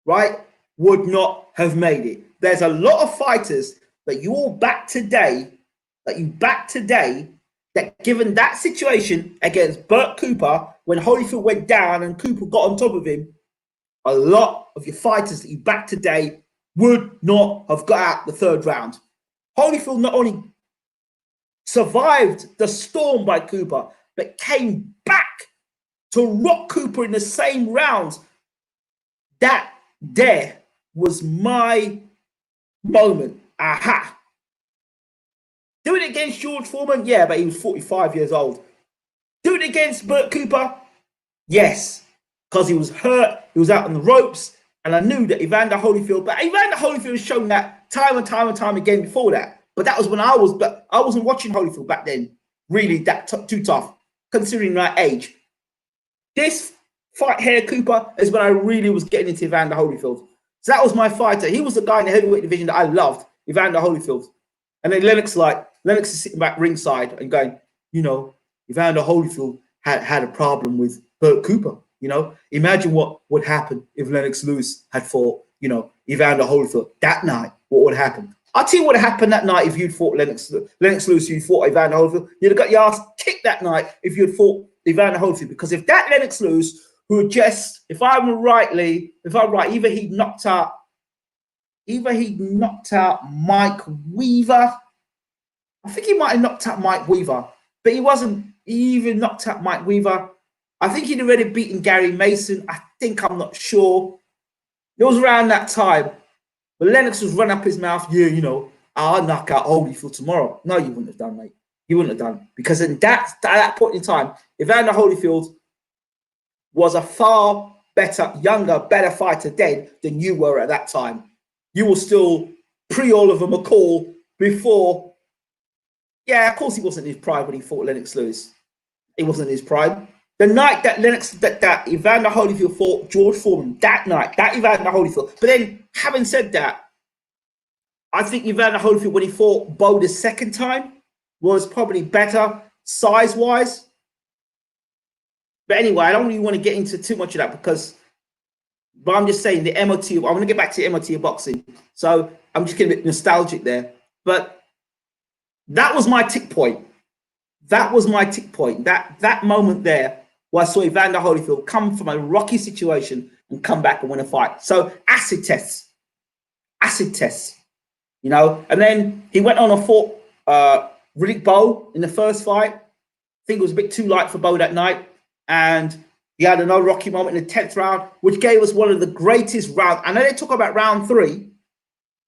right, would not have made it. There's a lot of fighters that you back today, that given that situation against Burt Cooper, when Holyfield went down and Cooper got on top of him, a lot of your fighters that you back today would not have got out the third round. Holyfield not only survived the storm by Cooper, but came back to rock Cooper in the same rounds. That there was my moment. Aha. Do it against George Foreman? Yeah, but he was 45 years old. Do it against Burt Cooper? Yes. because he was hurt, he was out on the ropes, and I knew that Evander Holyfield, but Evander Holyfield has shown that time and time and time again before that. But that was when I wasn't watching Holyfield back then, really too tough, considering my age. This fight here, Cooper, is when I really was getting into Evander Holyfield. So that was my fighter. He was the guy in the heavyweight division that I loved, Evander Holyfield. And then Lennox is sitting back ringside and going, you know, Evander Holyfield had a problem with Burt Cooper. You know, imagine what would happen if Lennox Lewis had fought, you know, Evander Holyfield that night. What would happen? I'll tell you what happened that night if you'd fought Lennox Lewis, you'd fought Evander Holyfield. You'd have got your ass kicked that night if you'd fought Evander Holyfield. Because if that Lennox Lewis, who just, if I'm right, either he knocked out Mike Weaver. I think he might have knocked out Mike Weaver, but he even knocked out Mike Weaver. I think he'd already beaten Gary Mason. I'm not sure. It was around that time. But Lennox was running up his mouth. Yeah, you know, I'll knock out Holyfield tomorrow. No, you wouldn't have done, mate. You wouldn't have done. Because at that point in time, Evander Holyfield was a far better, younger, better fighter then than you were at that time. You were still pre-Oliver McCall before. Yeah, of course he wasn't in his pride when he fought Lennox Lewis. He wasn't in his pride. The night that that Evander Holyfield fought George Foreman, that night, that Evander Holyfield. But then, having said that, I think Evander Holyfield, when he fought Bo the second time, was probably better size-wise. But anyway, I don't really want to get into too much of that but I'm just saying the MOT. I'm going to get back to the MOT of boxing. So I'm just getting a bit nostalgic there. But that was my tick point. That was my tick point. That moment there where I saw Evander Holyfield come from a rocky situation and come back and win a fight. So acid tests, you know. And then he went on and fought Riddick Bowe in the first fight. I think it was a bit too light for Bowe that night. And he had another rocky moment in the 10th round, which gave us one of the greatest rounds. I know they talk about round 3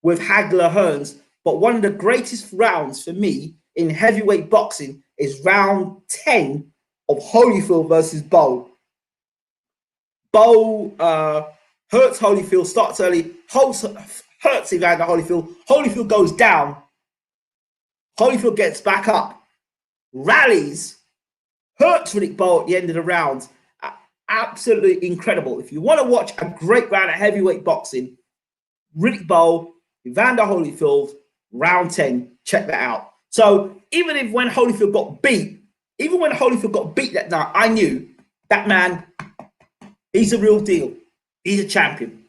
with Hagler Hearns, but one of the greatest rounds for me in heavyweight boxing is round 10 of Holyfield versus Bowe. Bowe hurts Holyfield, starts early, hurts Evander Holyfield. Holyfield goes down. Holyfield gets back up, rallies, hurts Riddick Bowe at the end of the round. Absolutely incredible. If you want to watch a great round of heavyweight boxing, Riddick Bowe, Evander Holyfield, round 10, check that out. So even when Holyfield got beat that night, I knew that man, he's a real deal. He's a champion.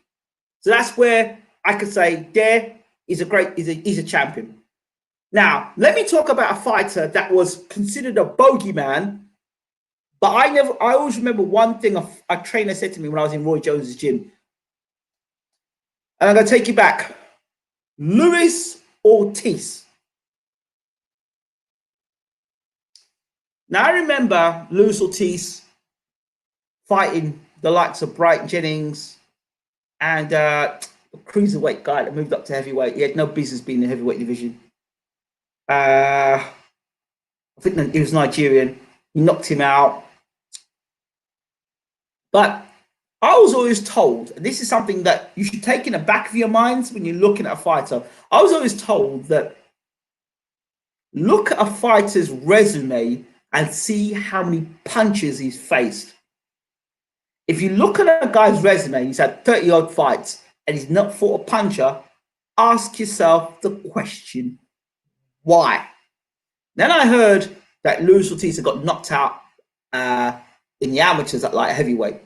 So that's where I could say, he's a champion. Now, let me talk about a fighter that was considered a bogeyman. But I always remember one thing a trainer said to me when I was in Roy Jones's gym. And I'm going to take you back. Luis Ortiz. Now, I remember Luis Ortiz fighting the likes of Bright Jennings and a cruiserweight guy that moved up to heavyweight. He had no business being in the heavyweight division. I think he was Nigerian. He knocked him out. But I was always told, and this is something that you should take in the back of your minds when you're looking at a fighter. I was always told that look at a fighter's resume and see how many punches he's faced. If you look at a guy's resume, he's had 30-odd fights and he's not fought a puncher, ask yourself the question, why? Then I heard that Luis Ortiz got knocked out in the amateurs at light heavyweight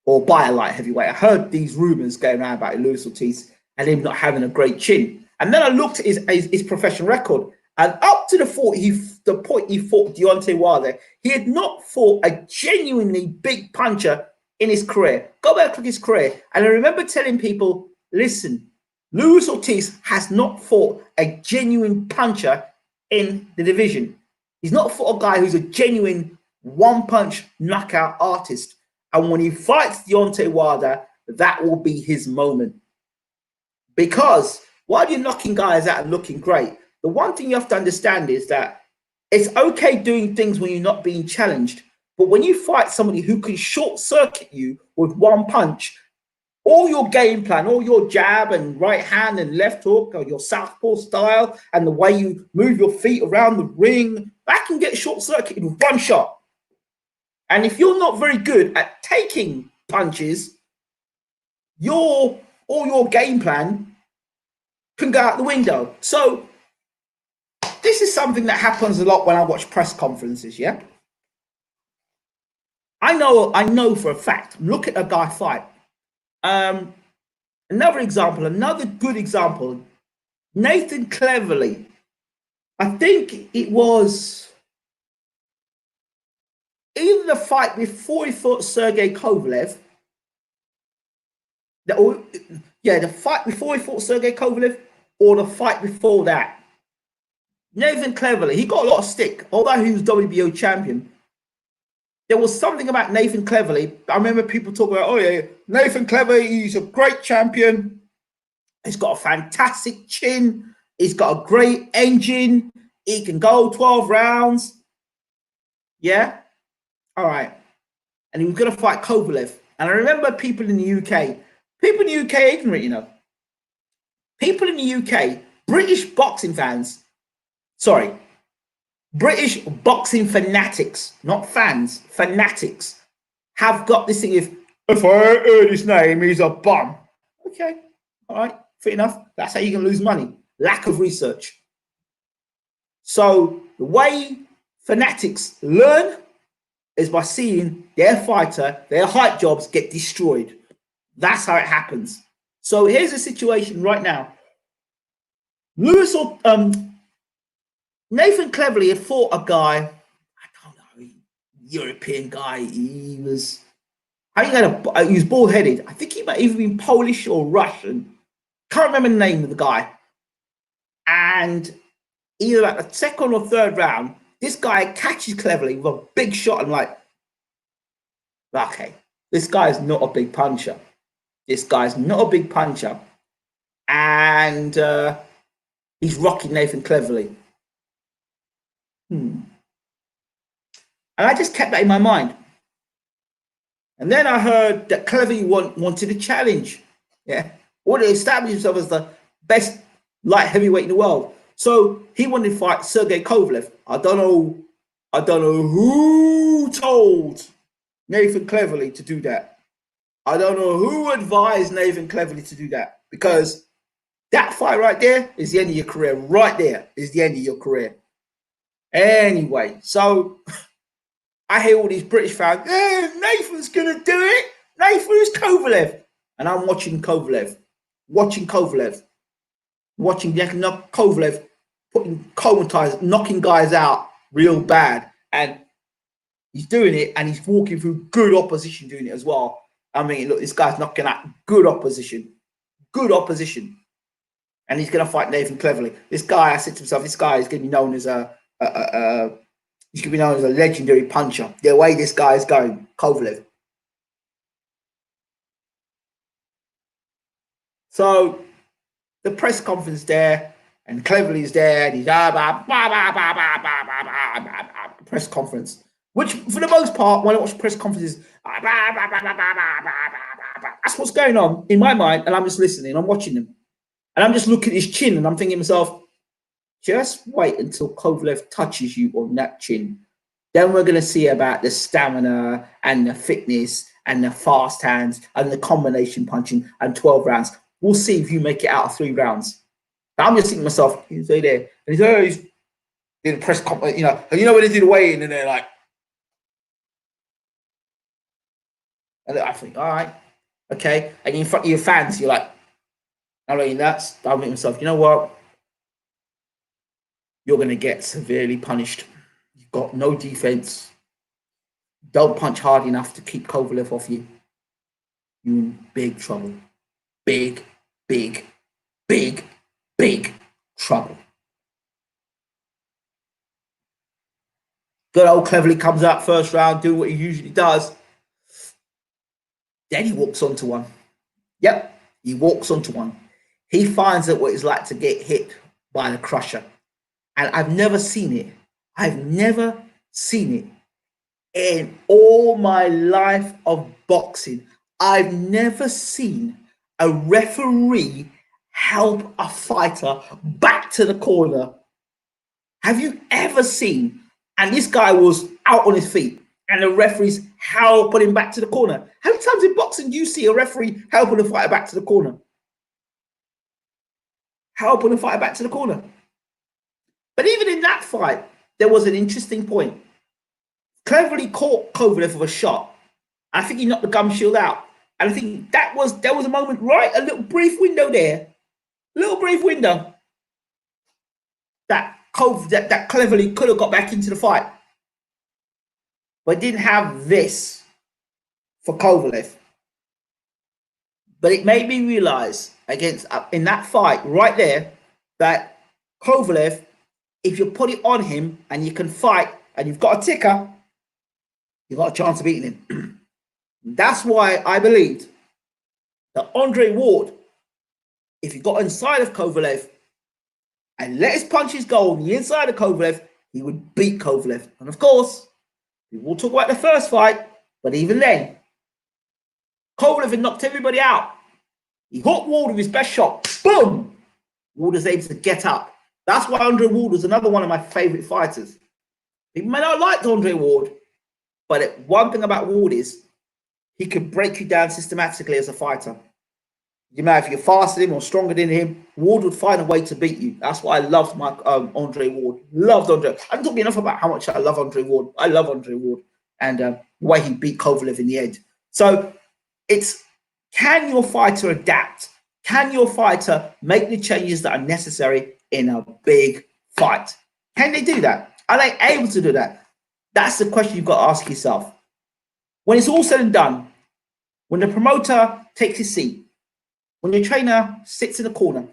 or by a light heavyweight. I heard these rumors going around about Luis Ortiz and him not having a great chin. And then I looked at his professional record, and up to the point he fought Deontay Wilder, he had not fought a genuinely big puncher in his career. Go back to his career. And I remember telling people, listen, Luis Ortiz has not fought a genuine puncher in the division. He's not fought a guy who's a genuine one-punch knockout artist. And when he fights Deontay Wilder, that will be his moment. Because while you're knocking guys out and looking great, the one thing you have to understand is that it's okay doing things when you're not being challenged. But when you fight somebody who can short circuit you with one punch, all your game plan, all your jab and right hand and left hook, or your southpaw style, and the way you move your feet around the ring, that can get short circuited with one shot. And if you're not very good at taking punches, all your game plan can go out the window. So this is something that happens a lot when I watch press conferences, yeah? I know for a fact, look at a guy fight. Another example, another good example, Nathan Cleverly. I think it was either the fight before he fought Sergey Kovalev. The fight before he fought Sergey Kovalev, or the fight before that. Nathan Cleverly, he got a lot of stick, although he was WBO champion. There was something about Nathan Cleverly. I remember people talking about, oh yeah, Nathan Cleverly, he's a great champion. He's got a fantastic chin. He's got a great engine. He can go 12 rounds. Yeah? All right. And he was going to fight Kovalev. And I remember people in the UK ignorant, you know. People in the UK, British boxing fans, British boxing fanatics, not fans, fanatics, have got this thing if I heard his name, he's a bum. Okay, all right, fair enough. That's how you can lose money. Lack of research. So the way fanatics learn is by seeing their fighter, their hype jobs get destroyed. That's how it happens. So here's a situation right now. Nathan Cleverly had fought a guy, I don't know, European guy. He was bald-headed. I think he might even been Polish or Russian. Can't remember the name of the guy. And either at the second or third round, this guy catches Cleverly with a big shot. I'm like, okay, this guy's not a big puncher. This guy's not a big puncher. And he's rocking Nathan Cleverly. And I just kept that in my mind. And then I heard that Cleverly wanted a challenge. Yeah. Wanted to establish himself as the best light heavyweight in the world. So he wanted to fight Sergey Kovalev. I don't know who told Nathan Cleverly to do that. I don't know who advised Nathan Cleverly to do that, because that fight right there is the end of your career. Right there is the end of your career. Anyway, so I hear all these British fans, Nathan's going to do it. Nathan is Kovalev. And I'm watching Kovalev, watching Kovalev putting comatized, knocking guys out real bad. And he's doing it, and he's walking through good opposition doing it as well. I mean, look, this guy's knocking out good opposition. And he's going to fight Nathan Cleverly. This guy, I said to myself, this guy is going to be known as a legendary puncher. The way this guy is going, Kovalev. So the press conference there, and Cleverly's there, and he's press conference. Which, for the most part, when I watch press conferences, that's what's going on in my mind, and I'm just listening. I'm watching them, and I'm just looking at his chin, and I'm thinking to myself, just wait until Kovalev touches you on that chin. Then we're going to see about the stamina and the fitness and the fast hands and the combination punching and 12 rounds. We'll see if you make it out of 3 rounds. I'm just thinking to myself, he's there, and he's doing a press conference, you know, and you know when they do the weigh-in, and they're like, and I think, all right, okay, and in front of your fans, you're like, I'm like, that's, I'm thinking to myself, you know what? You're going to get severely punished. You've got no defense. Don't punch hard enough to keep Kovalev off you. You're in big trouble. Big trouble. Good old Cleverly comes out first round, doing what he usually does. Then he walks onto one. Yep, he walks onto one. He finds out what it's like to get hit by the crusher. And I've never seen it. in all my life of boxing, I've never seen a referee help a fighter back to the corner. Have you ever seen? And this guy was out on his feet, and the referee's helping him back to the corner. How many times in boxing do you see a referee helping a fighter back to the corner? Helping a fighter back to the corner. But even in that fight, there was an interesting point. Cleverly caught Kovalev with a shot. I think he knocked the gum shield out. And I think there was a moment, right? A little brief window there. A little brief window. That Cleverly could have got back into the fight. But didn't have this for Kovalev. But it made me realize in that fight right there that Kovalev, if you put it on him and you can fight and you've got a ticker, you've got a chance of beating him. That's why I believed that Andre Ward, if he got inside of Kovalev and let his punches go on the inside of Kovalev, he would beat Kovalev. And of course, we will talk about the first fight, but even then, Kovalev had knocked everybody out. He hooked Ward with his best shot. Boom! Ward was able to get up. That's why Andre Ward was another one of my favorite fighters. People may not like Andre Ward, but one thing about Ward is he could break you down systematically as a fighter. You matter if you're faster than him or stronger than him, Ward would find a way to beat you. That's why I loved my Andre Ward. Loved Andre. I haven't talked enough about how much I love Andre Ward. I love Andre Ward and the way he beat Kovalev in the end. So it's, can your fighter adapt? Can your fighter make the changes that are necessary in a big fight? Can they do that? Are they able to do that? That's the question you've got to ask yourself. When it's all said and done, when the promoter takes his seat, when your trainer sits in the corner,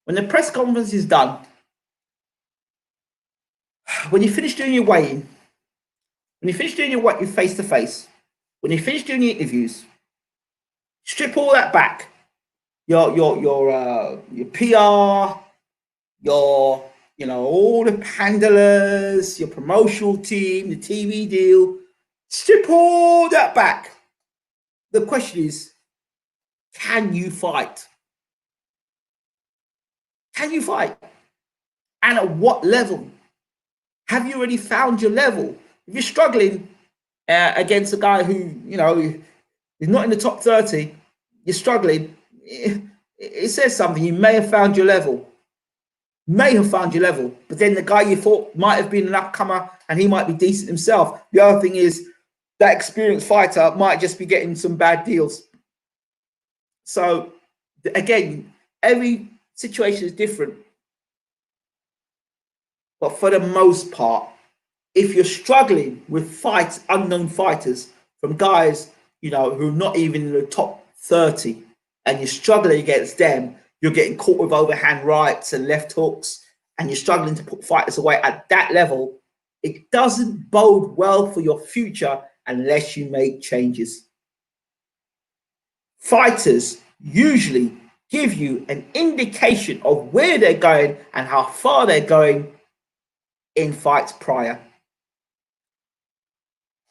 when the press conference is done, when you finish doing your weigh-in, when you finish doing your face-to-face, when you finish doing your interviews, strip all that back. Your PR, all the handlers, your promotional team, the TV deal, strip all that back. The question is, can you fight? Can you fight? And at what level? Have you already found your level? If you're struggling against a guy who, is not in the top 30, you're struggling, it says something. You may have found your level. But then the guy you thought might have been an upcomer and he might be decent himself. The other thing is that experienced fighter might just be getting some bad deals. So again, every situation is different. But for the most part, if you're struggling with unknown fighters from guys, who are not even in the top 30, and you're struggling against them, you're getting caught with overhand rights and left hooks, and you're struggling to put fighters away at that level, it doesn't bode well for your future unless you make changes. Fighters usually give you an indication of where they're going and how far they're going in fights prior.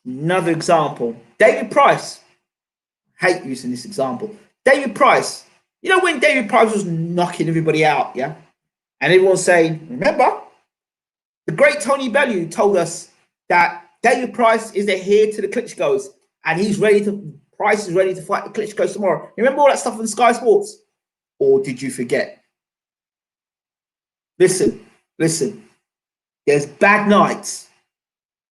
Another example, David Price. I hate using this example. David Price. When David Price was knocking everybody out, yeah? And everyone's saying, remember, the great Tony Bellew told us that David Price is the heir to the Klitschkos, and Price is ready to fight the Klitschkos tomorrow. Remember all that stuff on Sky Sports? Or did you forget? Listen. There's bad nights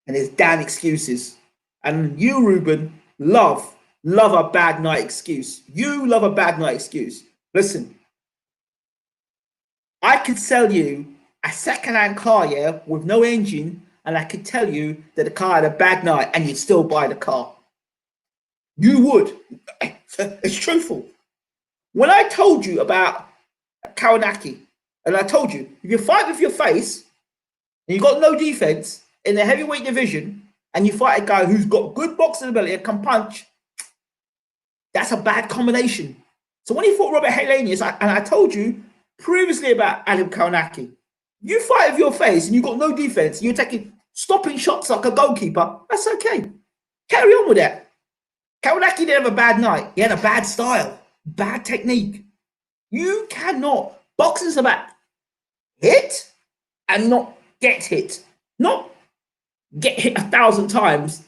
and there's damn excuses. And you, Ruben, love a bad night excuse. You love a bad night excuse. Listen, I could sell you a second-hand car, yeah, with no engine, and I could tell you that the car had a bad night and you'd still buy the car. You would. It's truthful. When I told you about Kawanaki, and I told you, if you fight with your face and you've got no defense in the heavyweight division, and you fight a guy who's got good boxing ability and can punch, that's a bad combination. So when he fought Robert Helenius, and I told you previously about Adam Kawanaki, you fight with your face and you've got no defense, you're taking stopping shots like a goalkeeper, that's okay. Carry on with that. Kawanaki didn't have a bad night. He had a bad style, bad technique. You cannot. Boxing's about hit and not get hit. Not get hit 1,000 times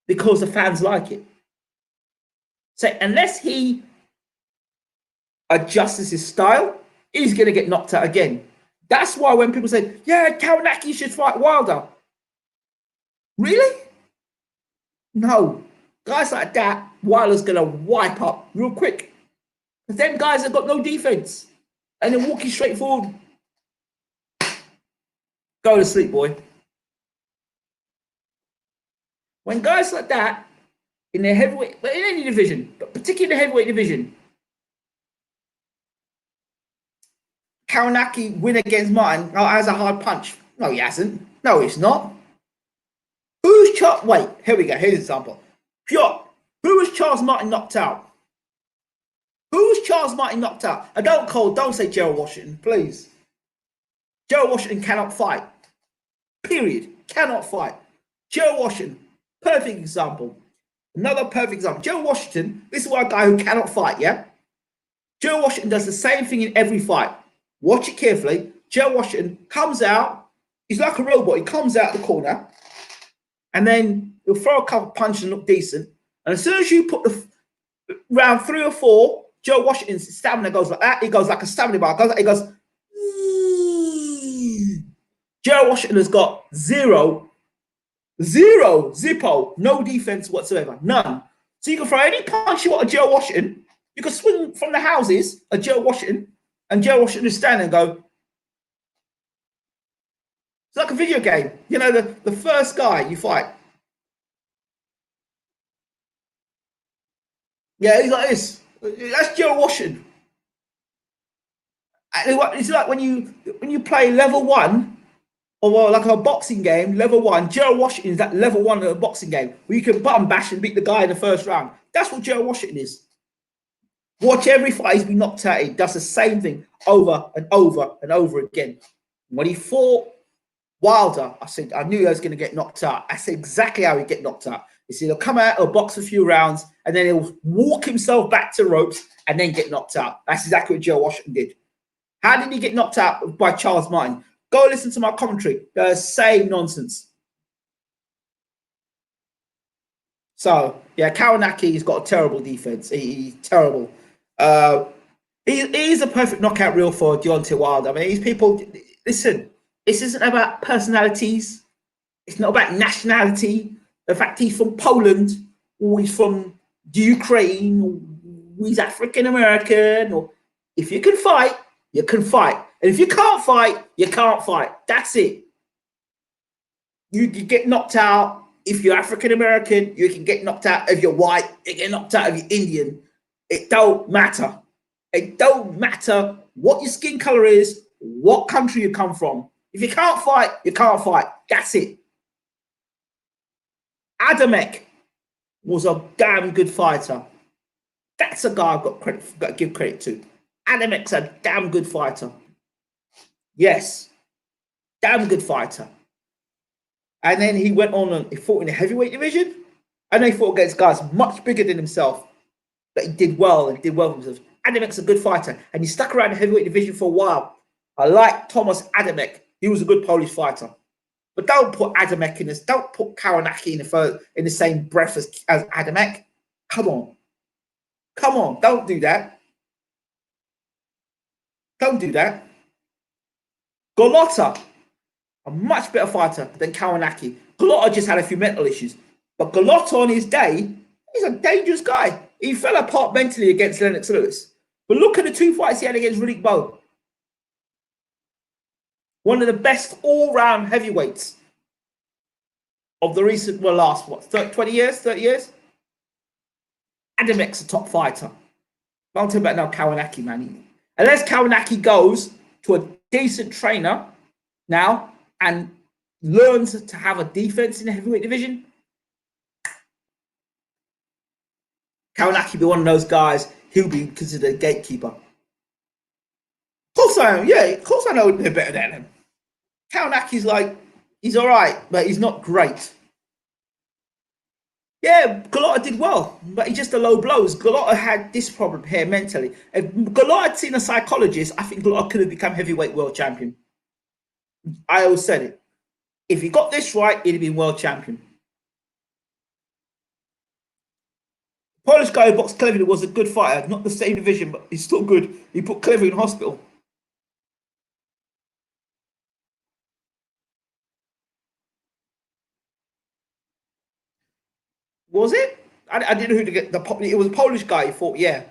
because the fans like it. So unless he adjusts his style, he's going to get knocked out again. That's why when people say, yeah, Kawanaki should fight Wilder. Really? No. Guys like that, Wilder's going to wipe up real quick. Because them guys have got no defense. And they're walking straight forward. Go to sleep, boy. When guys like that, in the heavyweight, but in any division, but particularly in the heavyweight division, Kawanaki win against Martin has a hard punch. No, he hasn't. No, it's not. Who's Charles? Wait, here we go. Here's an example. Piotr, who was Charles Martin knocked out? Who was Charles Martin knocked out? And don't say Gerald Washington, please. Gerald Washington cannot fight. Period. Cannot fight. Gerald Washington, perfect example. Another perfect example. Gerald Washington, this is a guy who cannot fight, yeah? Gerald Washington does the same thing in every fight. Watch it carefully. Gerald Washington comes out. He's like a robot. He comes out the corner. And then he'll throw a couple punches and look decent. And as soon as you put the round 3 or 4, Joe Washington's stamina goes like that. He goes like a stamina bar. He goes. Joe Washington has got zero, zippo, no defense whatsoever, none. So you can throw any punch you want at Joe Washington. You can swing from the houses at Joe Washington, and Joe Washington is standing and go. It's like a video game. You know, the first guy you fight. Yeah, he's like this. That's Joe Washington. It's like when you play level 1, or like a boxing game, level 1. Joe Washington is that level 1 of a boxing game where you can button bash and beat the guy in the first round. That's what Joe Washington is. Watch every fight he's been knocked out. He does the same thing over and over and over again. When he fought Wilder, I said, I knew he was going to get knocked out. I said exactly how he'd get knocked out. He said he'll come out, he'll box a few rounds, and then he'll walk himself back to ropes and then get knocked out. That's exactly what Joe Washington did. How did he get knocked out by Charles Martin? Go listen to my commentary. The same nonsense. So, yeah, Kawanaki's got a terrible defense. He's terrible. He's a perfect knockout reel for Deontay Wilder. I mean, these people, listen, this isn't about personalities. It's not about nationality. The fact he's from Poland, or he's from Ukraine, or he's African American, or if you can fight, you can fight. And if you can't fight, you can't fight. That's it. You can get knocked out if you're African American. You can get knocked out if you're white. You get knocked out if you're Indian. It don't matter. It don't matter what your skin color is, what country you come from. If you can't fight, you can't fight. That's it. Adamek was a damn good fighter. That's a guy I've got to give credit to. Adamek's a damn good fighter. Yes, damn good fighter. And then he went on and he fought in the heavyweight division. And then he fought against guys much bigger than himself. But he did well and did well for himself. Adamek's a good fighter. And he stuck around the heavyweight division for a while. I like Thomas Adamek. He was a good Polish fighter. But don't put Adamek in this. Don't put Kawanaki in the same breath as Adamek. Come on. Come on. Don't do that. Don't do that. Golota, a much better fighter than Kawanaki. Golota just had a few mental issues. But Golota on his day, he's a dangerous guy. He fell apart mentally against Lennox Lewis. But look at the 2 fights he had against Riddick Bowe. One of the best all-round heavyweights of the recent, well, last, what, 20 years, 30 years? Adamek's a top fighter. Don't tell about now Kawanaki, man. Unless Kawanaki goes to a decent trainer now and learns to have a defense in the heavyweight division, Kawanaki be one of those guys, he'll be considered a gatekeeper. Of course I am, yeah, of course I know they're better than him. Kawanaki's like He's all right, but he's not great. Yeah, Galata did well, but he just a low blows. Galata had this problem here mentally. If Galata had seen a psychologist, I think Galata could have become heavyweight world champion. I always said it. If he got this right, he'd have been world champion. Polish guy who boxed Cleveland was a good fighter, not the same division, but he's still good. He put Cleveland in hospital. Was it? I didn't know who to get the. It was a Polish guy. He fought. Yeah.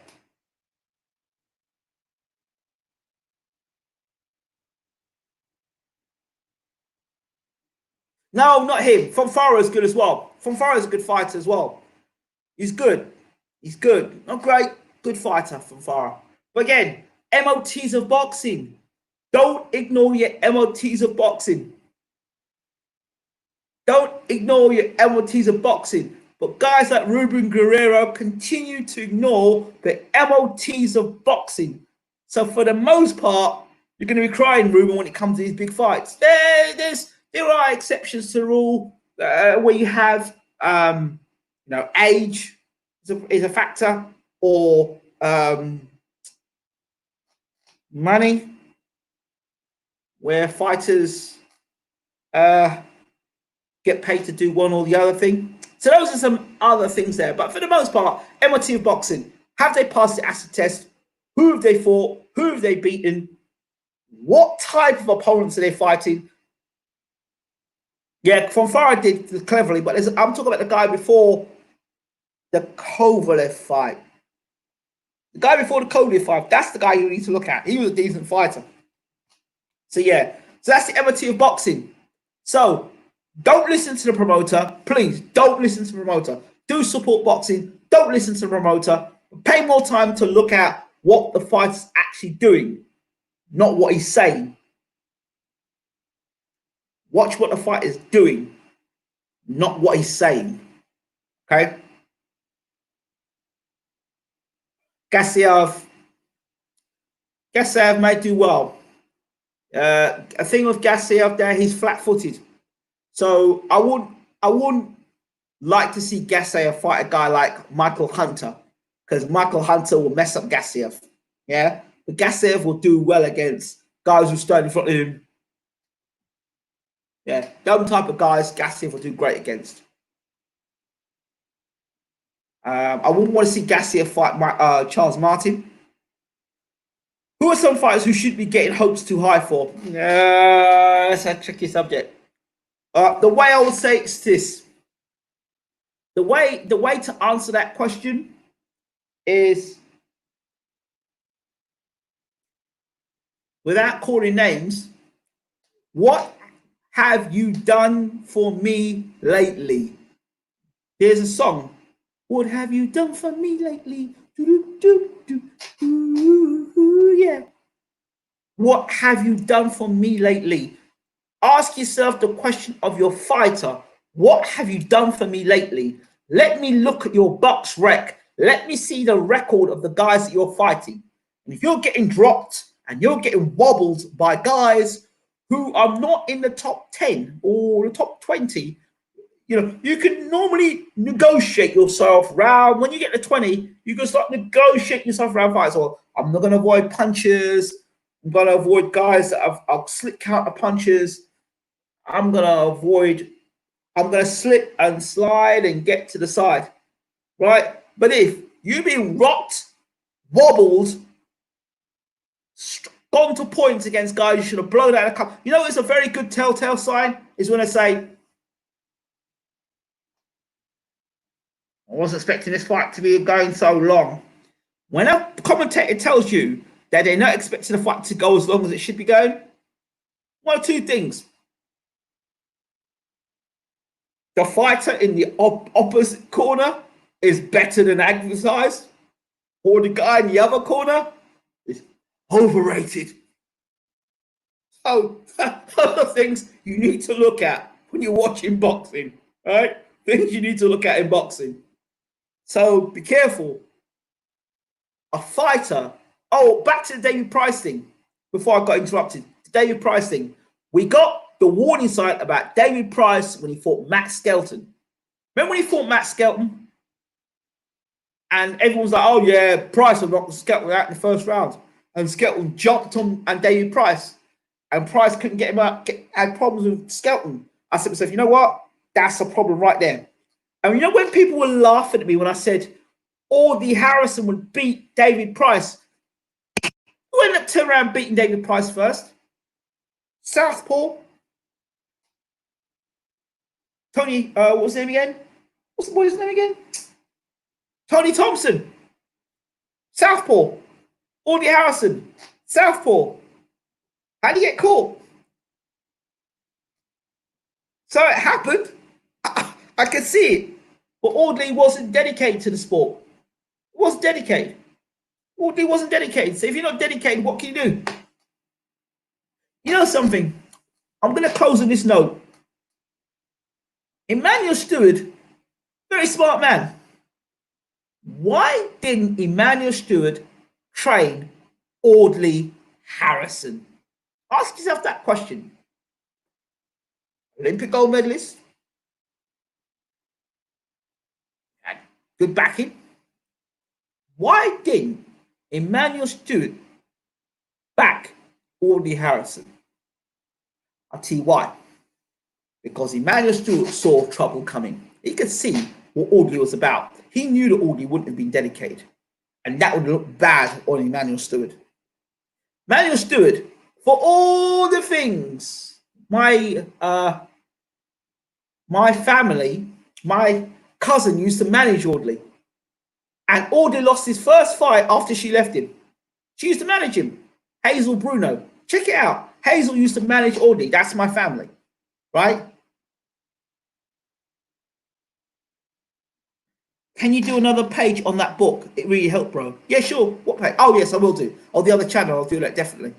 No, not him. Fonfara is good as well. Fonfara is a good fighter as well. He's good. He's good. Not great. Good fighter, Fonfara. But again, MOTs of boxing. Don't ignore your MOTs of boxing. Don't ignore your MOTs of boxing. But guys like Ruben Guerrero continue to ignore the MOTs of boxing. So for the most part, you're going to be crying, Ruben, when it comes to these big fights. There are exceptions to the rule where you have, age is a factor, or money, where fighters get paid to do one or the other thing. So those are some other things there. But for the most part, MOT of boxing, have they passed the acid test? Who have they fought? Who have they beaten? What type of opponents are they fighting? Yeah, Fonfara did cleverly, but I'm talking about the guy before the Kovalev fight. The guy before the Kovalev fight, that's the guy you need to look at. He was a decent fighter. So yeah, so that's the MOT of boxing. So don't listen to the promoter. Please, don't listen to the promoter. Do support boxing. Don't listen to the promoter. Pay more time to look at what the fighter's actually doing, not what he's saying. Watch what the fighter's doing, not what he's saying. Okay? Gassiev might do well. A thing with Gassiev there, he's flat-footed. So I wouldn't like to see Gassiev fight a guy like Michael Hunter, because Michael Hunter will mess up Gassiev. Yeah? But Gassiev will do well against guys who stand in front of him. Yeah, those type of guys Gassiev will do great against. I wouldn't want to see Gassiev fight Charles Martin. Who are some fighters who should be getting hopes too high for? That's a tricky subject. The way I would say it's this. The way to answer that question is, without calling names, what have you done for me lately? Here's a song. What have you done for me lately? Yeah. What have you done for me lately? Ask yourself the question of your fighter. What have you done for me lately? Let me look at your box rec. Let me see the record of the guys that you're fighting. And if you're getting dropped and you're getting wobbled by guys who are not in the top 10 or the top 20, you can normally negotiate yourself around. When you get to 20, you can start negotiating yourself around fights. So I'm not going to avoid punches. I'm going to avoid guys that have slick counter punches. I'm going to slip and slide and get to the side, right? But if you've been rocked, wobbled, gone to points against guys you should have blown out of the cup. It's a very good telltale sign is when I say, I wasn't expecting this fight to be going so long. When a commentator tells you that they're not expecting the fight to go as long as it should be going, one of two things. The fighter in the opposite corner is better than advertised, or the guy in the other corner is overrated. So those are things you need to look at when you're watching boxing, right? Things you need to look at in boxing. So be careful. A fighter. Oh, back to the David Price thing before I got interrupted. The David Price thing. We got the warning sign about David Price when he fought Matt Skelton. Remember when he fought Matt Skelton? And everyone's like, oh yeah, Price will knock Skelton out in the first round. And Skelton jumped on and David Price. And Price couldn't get him out, had problems with Skelton. I said to myself, you know what? That's a problem right there. And you know when people were laughing at me when I said Ortiz Harrison would beat David Price? Who ended up turning around beating David Price first? Southpaw. Tony, what was his name again? What's the boy's name again? Tony Thompson. Southpaw. Ortiz Harrison. Southpaw. How did he get caught? So it happened. I could see it. But Audley wasn't dedicated to the sport. He wasn't dedicated. Audley wasn't dedicated. So if you're not dedicated, what can you do? You know something? I'm going to close on this note. Emanuel Steward, very smart man. Why didn't Emanuel Steward train Ortiz Harrison? Ask yourself that question. Olympic gold medalist. Had good backing. Why didn't Emanuel Steward back Ortiz Harrison? I'll tell you why. Because Emanuel Steward saw trouble coming. He could see what Ortiz was about. He knew that Ortiz wouldn't have been dedicated. And that would look bad on Emanuel Steward. Emanuel Steward, for all the things, my family, my cousin used to manage Ortiz. And Ortiz lost his first fight after she left him. She used to manage him. Hazel Bruno. Check it out. Hazel used to manage Ortiz. That's my family. Right? Can you do another page on that book? It really helped, bro. Yeah, sure. What page? Oh, yes, I will do. Oh, the other channel, I'll do that, definitely.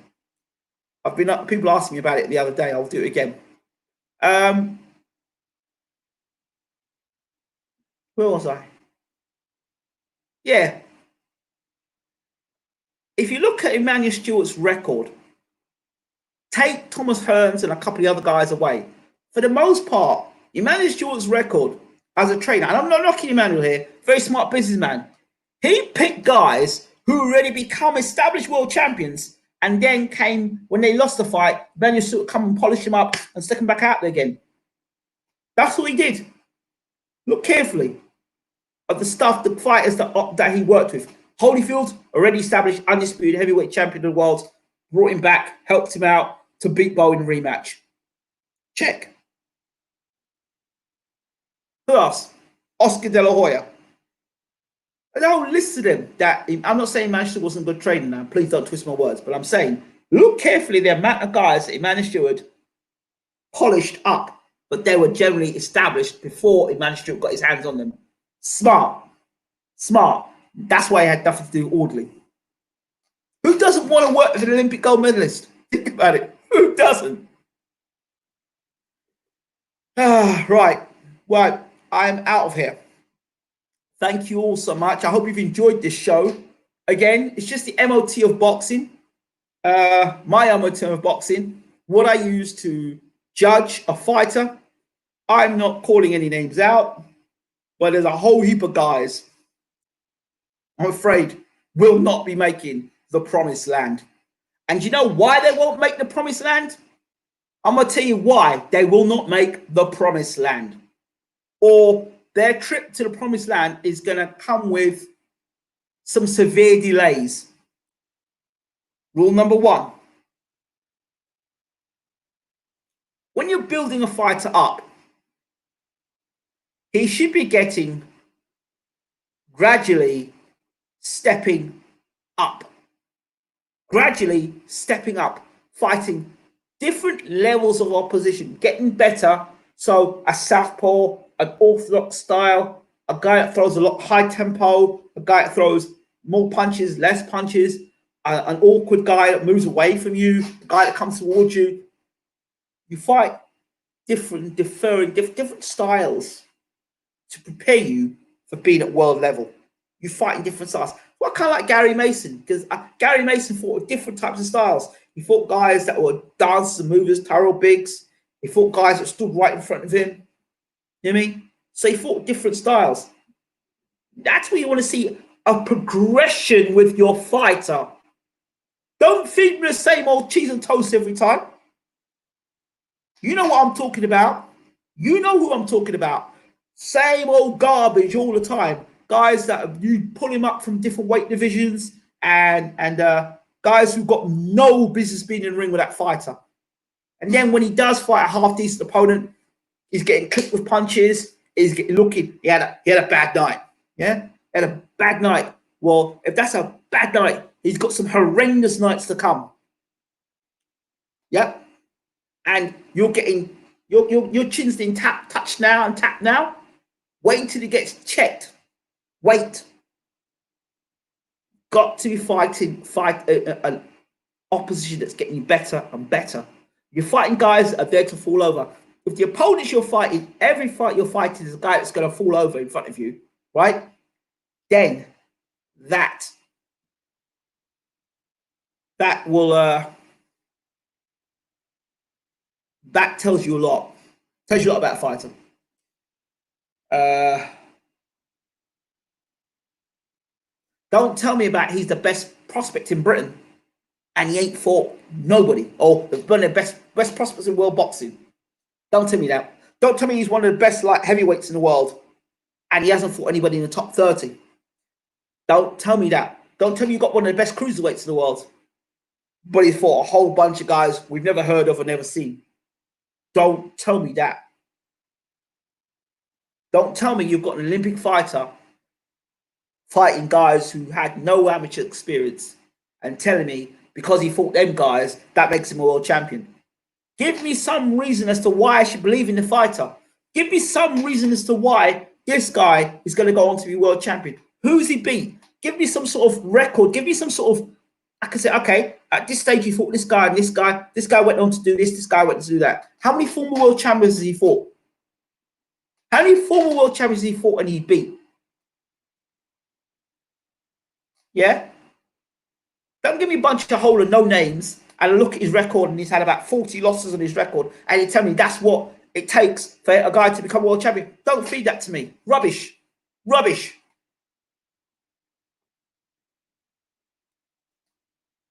I've been up, people asked me about it the other day. I'll do it again. Where was I? Yeah. If you look at Emanuel Steward's record, take Thomas Hearns and a couple of other guys away. For the most part, Emanuel Steward's record as a trainer, and I'm not knocking Emanuel here, very smart businessman. He picked guys who already become established world champions, and then came, when they lost the fight, Emanuel Steward come and polish him up and stick him back out there again. That's what he did. Look carefully at the stuff, the fighters that he worked with. Holyfield, already established, undisputed heavyweight champion of the world, brought him back, helped him out to beat Bowen in a rematch. Check. Who else? Oscar De La Hoya. And I will list to them that I'm not saying Emanuel Steward wasn't a good trainer now. Please don't twist my words. But I'm saying, look carefully the amount of guys that Emanuel Steward polished up, but they were generally established before Emanuel Steward got his hands on them. Smart. Smart. That's why he had nothing to do with Ortiz. Who doesn't want to work with an Olympic gold medalist? Think about it. Who doesn't? Right. Well, I'm out of here. Thank you all so much. I hope you've enjoyed this show. Again, it's just the MOT of boxing. My MOT of boxing. What I use to judge a fighter. I'm not calling any names out, but there's a whole heap of guys, I'm afraid, will not be making the promised land. And you know why they won't make the promised land? I'm going to tell you why they will not make the promised land. Or their trip to the promised land is going to come with some severe delays. Rule number one. When you're building a fighter up, he should be getting gradually stepping up. Gradually stepping up, fighting different levels of opposition, getting better. So a southpaw, an orthodox style, a guy that throws a lot high tempo, a guy that throws more punches, less punches, an awkward guy that moves away from you, a guy that comes towards you. You fight different styles to prepare you for being at world level. You fight in different styles. Well, kind of like Gary Mason, because Gary Mason fought with different types of styles. He fought guys that were dancers and movers, Tyrell Biggs. He fought guys that stood right in front of him. You know what I mean? So he fought different styles. That's where you want to see a progression with your fighter. Don't feed me the same old cheese and toast every time. You know what I'm talking about. You know who I'm talking about. Same old garbage all the time. Guys that you pull him up from different weight divisions and guys who've got no business being in the ring with that fighter. And then when he does fight a half-decent opponent, he's getting clipped with punches. He's looking. He had a bad night. Yeah, he had a bad night. Well, if that's a bad night, he's got some horrendous nights to come. Yep. And you're getting your chin's being touched now and tapped now. Wait until he gets checked. Wait. Got to be fight an opposition that's getting you better and better. You're fighting guys that are there to fall over. If the opponents you're fighting, every fight you're fighting is a guy that's going to fall over in front of you, right? Then that will that tells you a lot. Tells you a lot about a fighter. Don't tell me about he's the best prospect in Britain and he ain't fought nobody, or one of the best prospects in world boxing. Don't tell me that. Don't tell me he's one of the best light heavyweights in the world and he hasn't fought anybody in the top 30. Don't tell me that. Don't tell me you got one of the best cruiserweights in the world, but he's fought a whole bunch of guys we've never heard of or never seen. Don't tell me that. Don't tell me you've got an Olympic fighter fighting guys who had no amateur experience and telling me because he fought them guys, that makes him a world champion. Give me some reason as to why I should believe in the fighter. Give me some reason as to why this guy is going to go on to be world champion. Who's he beat? Give me some sort of record. Give me some sort of, I can say, okay, at this stage he fought this guy and this guy. This guy went on to do this. This guy went to do that. How many former world champions has he fought? How many former world champions has he fought and he beat? Yeah? Don't give me a bunch of whole and no names and look at his record and he's had about 40 losses on his record and you tell me that's what it takes for a guy to become world champion. Don't feed that to me. Rubbish. Rubbish.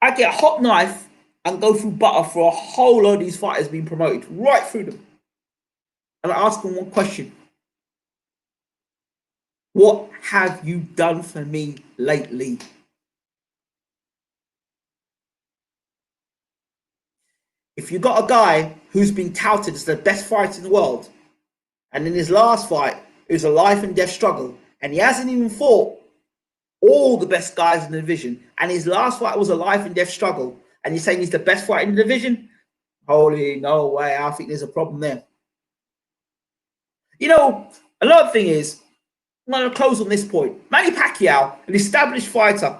I get a hot knife and go through butter for a whole load of these fighters being promoted, right through them. And I ask them one question. What have you done for me lately? If you got a guy who's been touted as the best fighter in the world, and in his last fight, it was a life and death struggle, and he hasn't even fought all the best guys in the division, and his last fight was a life and death struggle, and you're saying he's the best fighter in the division? Holy no way, I think there's a problem there. You know, another thing is, I'm going to close on this point. Manny Pacquiao, an established fighter,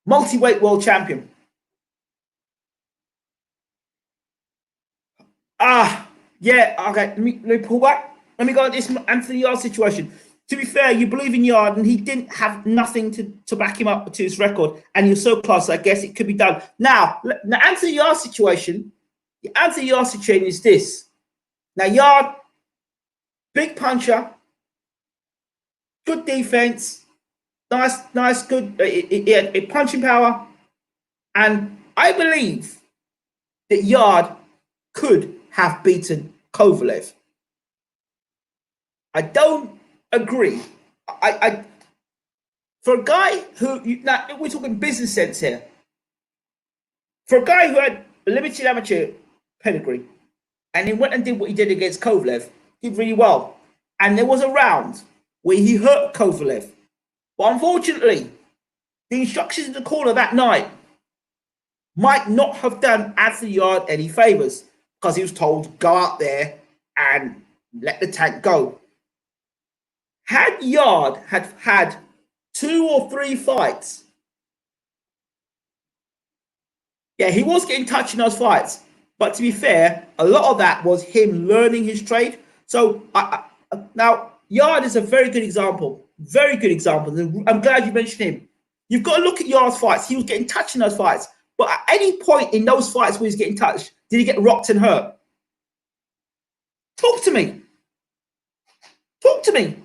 multi-weight world champion. Yeah, okay, let me pull back. Let me go at this Anthony Yarde situation. To be fair, you believe in Yarde, and he didn't have nothing to back him up to his record, and he was so close, I guess it could be done. Now, the Anthony Yarde situation is this. Now, Yarde, big puncher, good defense, nice, good punching power, and I believe that Yarde could have beaten Kovalev. I don't agree. I for a guy who now we're talking business sense here. For a guy who had a limited amateur pedigree, and he went and did what he did against Kovalev, did really well. And there was a round where he hurt Kovalev. But unfortunately, the instructions in the corner that night might not have done Anthony Yarde any favors, because he was told, go out there and let the tank go. Had Yarde had 2 or 3 fights, yeah, he was getting touched in those fights. But to be fair, a lot of that was him learning his trade. So now, Yarde is a very good example. Very good example. I'm glad you mentioned him. You've got to look at Yarde's fights. He was getting touched in those fights. But at any point in those fights where he's getting touched, did he get rocked and hurt? Talk to me. Talk to me.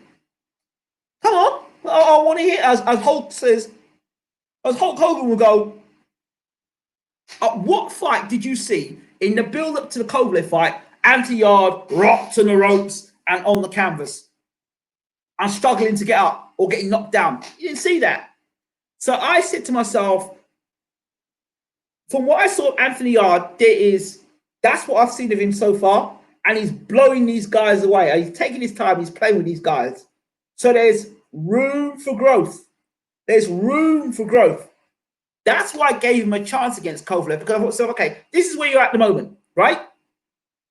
Come on. I want to hear, as Hulk says, as Hulk Hogan will go, what fight did you see in the build-up to the Kovalev fight? Anthony Yard rocked on the ropes and on the canvas and struggling to get up or getting knocked down. You didn't see that. So I said to myself, from what I saw of Anthony Yard, that's what I've seen of him so far. And he's blowing these guys away. He's taking his time. He's playing with these guys. So there's room for growth. There's room for growth. That's why I gave him a chance against Kovalev, because I thought, so, okay, this is where you're at the moment, right?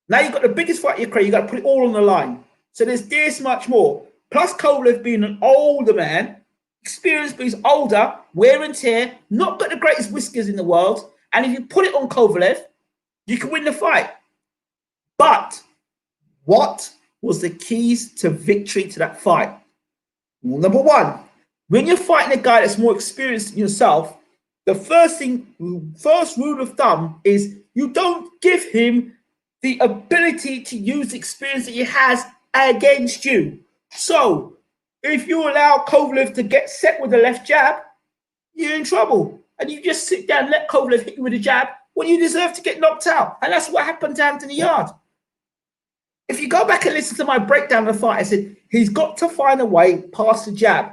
Now you've got the biggest fight of your career. You've got to put it all on the line. So there's this much more. Plus Kovalev being an older man, experienced, but he's older, wear and tear, not got the greatest whiskers in the world. And if you put it on Kovalev, you can win the fight. But what was the keys to victory to that fight? Well, number one, when you're fighting a guy that's more experienced than yourself, the first rule of thumb is you don't give him the ability to use the experience that he has against you. So if you allow Kovalev to get set with the left jab, you're in trouble. And you just sit down and let Kovalev hit you with a jab when you deserve to get knocked out. And that's what happened to Anthony Yard. If you go back and listen to my breakdown of the fight, I said he's got to find a way past the jab.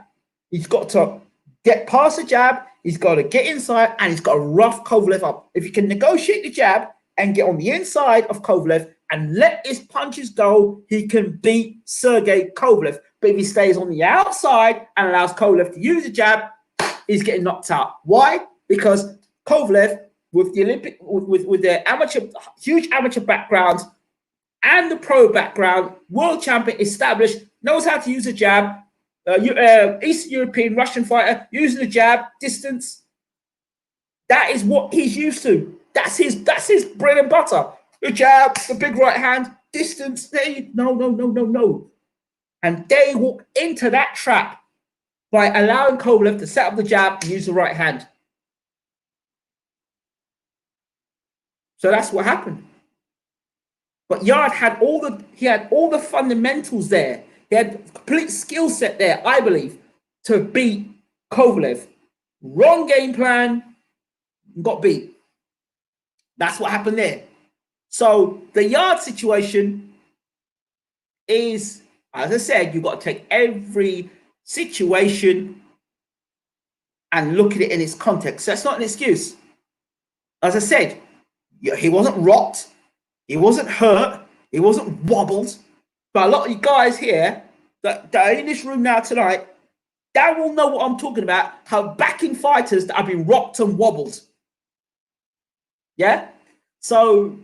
He's got to get past the jab. He's got to get inside, and he's got to rough Kovalev up. If you can negotiate the jab and get on the inside of Kovalev and let his punches go, he can beat Sergey Kovalev. But if he stays on the outside and allows Kovalev to use the jab, he's getting knocked out. Why? Because Kovalev, with the with their huge amateur background and the pro background, world champion, established, knows how to use a jab. Eastern European Russian fighter using the jab, distance. That is what he's used to. That's his bread and butter. The jab, the big right hand, distance. No. And they walk into that trap by allowing Kovalev to set up the jab and use the right hand. So that's what happened. But Yard had all the fundamentals there. He had a complete skill set there, I believe, to beat Kovalev. Wrong game plan, got beat. That's what happened there. So the Yard situation is, as I said, you've got to take every situation and look at it in its context. So that's not an excuse. As I said, he wasn't rocked, he wasn't hurt, he wasn't wobbled. But a lot of you guys here that are in this room now tonight, they will know what I'm talking about, how backing fighters that have been rocked and wobbled. Yeah? So,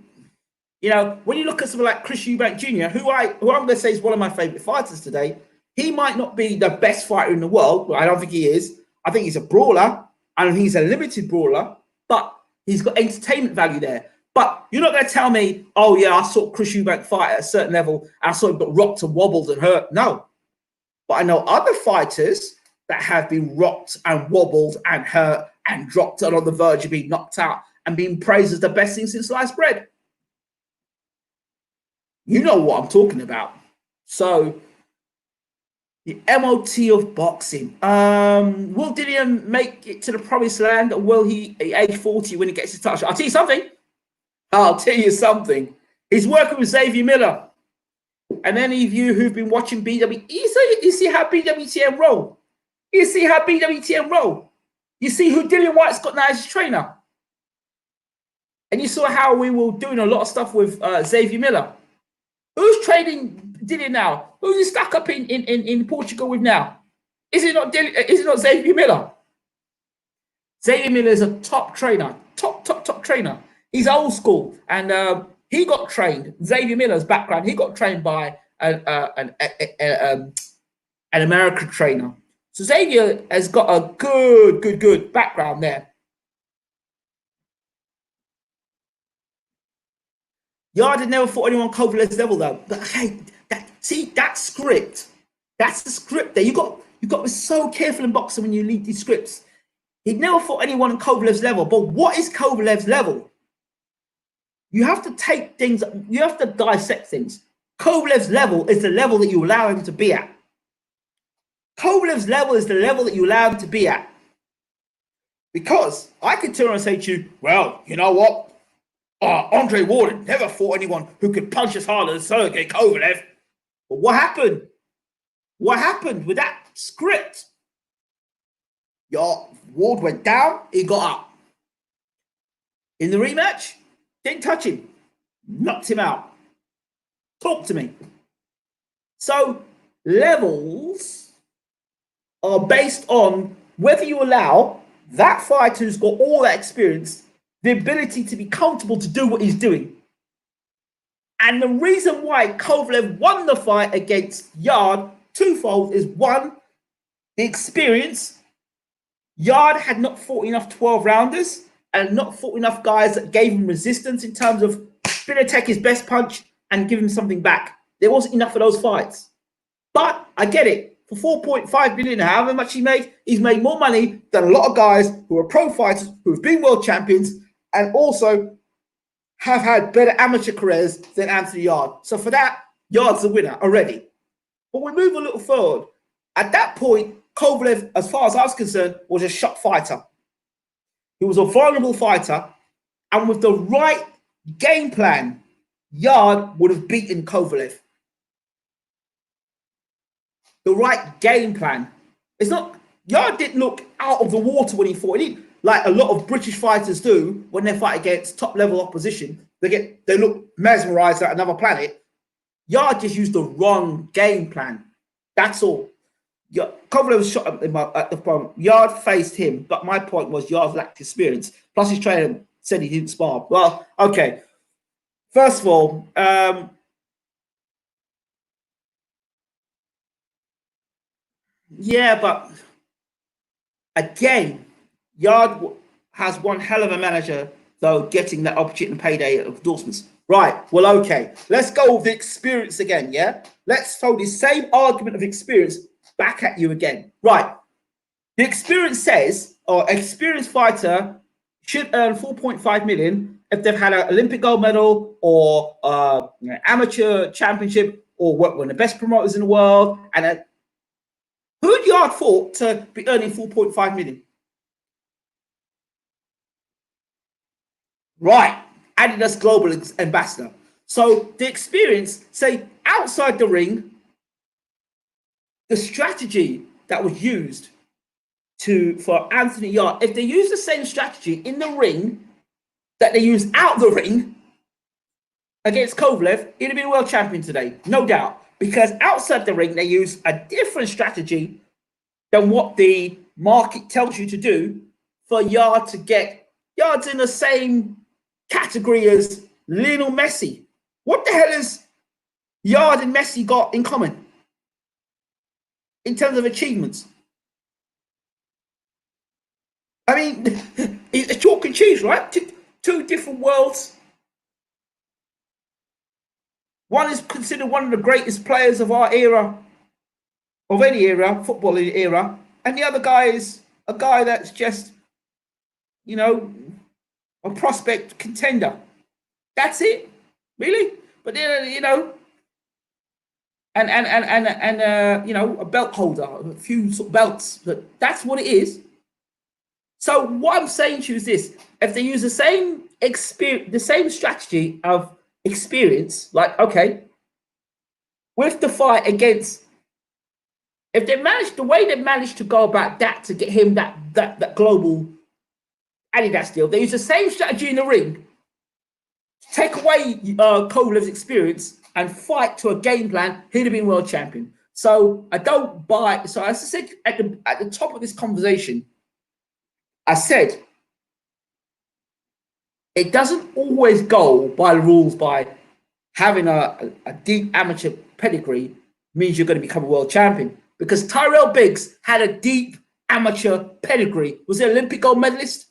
you know, when you look at someone like Chris Eubank Jr., who I'm going to say is one of my favorite fighters today, he might not be the best fighter in the world, but I don't think he is. I think he's a brawler, and he's a limited brawler, but he's got entertainment value there. But you're not going to tell me, oh, yeah, I saw Chris Eubank fight at a certain level. I saw him got rocked and wobbled and hurt. No. But I know other fighters that have been rocked and wobbled and hurt and dropped and on the verge of being knocked out and being praised as the best thing since sliced bread. You know what I'm talking about. So, the MOT of boxing. Will Dillian make it to the promised land, or will he, at age 40, when he gets his touch? I'll tell you something. He's working with Xavier Miller. And any of you who've been watching BW, you see how BWTM roll. You see who Dillian White's got now as his trainer. And you saw how we were doing a lot of stuff with Xavier Miller. Who's training Dillian now? Who's he stuck up in Portugal with now? Is it not Xavier Miller? Xavier Miller is a top trainer. Top trainer. He's old school, and he got trained. Xavier Miller's background, he got trained by an American trainer. So Xavier has got a good background there. Yard had never fought anyone Kovalev's level though. But hey, that script. That's the script there. You got to be so careful in boxing when you read these scripts. He'd never fought anyone on Kovalev's level. But what is Kovalev's level? You have to take things, you have to dissect things. Kovalev's level is the level that you allow him to be at. Kovalev's level is the level that you allow him to be at. Because I could turn around and say to you, well, you know what? Andre Ward never fought anyone who could punch as hard as Sergey Kovalev. But what happened? What happened with that script? Your Ward went down, he got up. In the rematch, didn't touch him, knocked him out. Talk to me. So levels are based on whether you allow that fighter who's got all that experience the ability to be comfortable to do what he's doing. And the reason why Kovalev won the fight against Yard twofold is one, the experience. Yard had not fought enough 12-rounders and not fought enough guys that gave him resistance in terms of going to take his best punch and give him something back. There wasn't enough of those fights. But I get it. For 4.5 billion, however much he made, he's made more money than a lot of guys who are pro fighters, who have been world champions, and also have had better amateur careers than Anthony Yard. So for that, Yard's the winner already. But we move a little forward. At that point, Kovalev, as far as I was concerned, was a shot fighter. He was a vulnerable fighter, and with the right game plan, Yard would have beaten Kovalev. The right game plan. It's not, Yard didn't look out of the water when he fought. He didn't, like a lot of British fighters do when they fight against top level opposition. They look mesmerized at another planet. Yard just used the wrong game plan. That's all. Kovalev was shot at the front. Yard faced him, but my point was Yard lacked experience. Plus his trainer said he didn't spar. Well, okay. First of all, yeah, but again, Yard has one hell of a manager, though, getting that opportunity and payday of endorsements. Right, well, okay. Let's go with the experience again, yeah? Let's throw the same argument of experience back at you again. Right. The experience says, or experienced fighter should earn 4.5 million if they've had an Olympic gold medal or amateur championship or work with the best promoters in the world. And who'd Yard fought to be earning 4.5 million? Right. Adidas Global Ambassador. So the experience, say, outside the ring, the strategy that was used for Anthony Yard, if they use the same strategy in the ring that they use out the ring against Kovalev, he'd have been world champion today, no doubt. Because outside the ring, they use a different strategy than what the market tells you to do for Yard to get. Yard's in the same category as Lionel Messi. What the hell has Yard and Messi got in common in terms of achievements? I mean, it's chalk and cheese, right? Two different worlds. One is considered one of the greatest players of our era, of any era, football era, and the other guy is a guy that's just, you know, a prospect contender. That's it, really. But then, you know, and you know, a belt holder, a few sort of belts. But that's what it is. So what I'm saying to you is this: if they use the same experience, the same strategy of experience, like okay, with the fight against, if they manage the way they managed to go about that to get him that global Adidas deal, they use the same strategy in the ring, take away Kovalev's experience and fight to a game plan, he'd have been world champion. So I don't buy. So as I said at the top of this conversation, I said it doesn't always go by the rules by having a deep amateur pedigree means you're going to become a world champion. Because Tyrell Biggs had a deep amateur pedigree. Was he an Olympic gold medalist?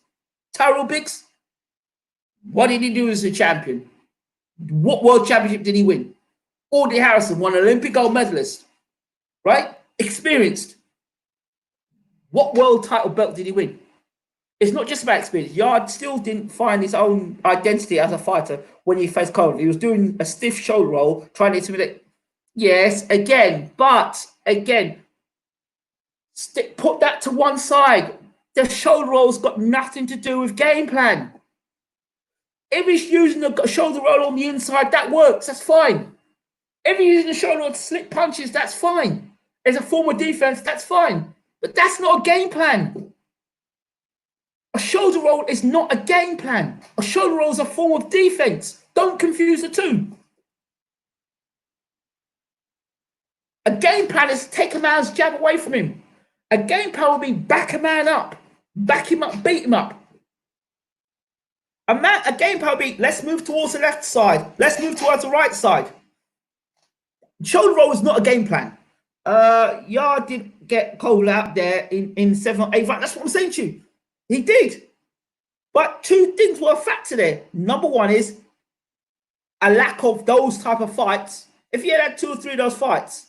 Tyrell Biggs? What did he do as a champion? What world championship did he win? Audley Harrison won an Olympic gold medalist, right? Experienced. What world title belt did he win? It's not just about experience. Yard still didn't find his own identity as a fighter when he faced Kovalev. He was doing a stiff shoulder roll, trying to intimidate. Yes, again, but again, put that to one side. The shoulder roll's got nothing to do with game plan. If he's using the shoulder roll on the inside, that works. That's fine. If he's using the shoulder roll to slip punches, that's fine. As a form of defense, that's fine. But that's not a game plan. A shoulder roll is not a game plan. A shoulder roll is a form of defense. Don't confuse the two. A game plan is take a man's jab away from him. A game plan will be back a man up, back him up, beat him up. A game plan will be let's move towards the left side, let's move towards the right side. Shoulder roll is not a game plan. Yard did get Cole out there in 7 or 8 rounds. That's what I'm saying to you. He did. But two things were a factor there. Number one is a lack of those type of fights. If he had 2 or 3 of those fights,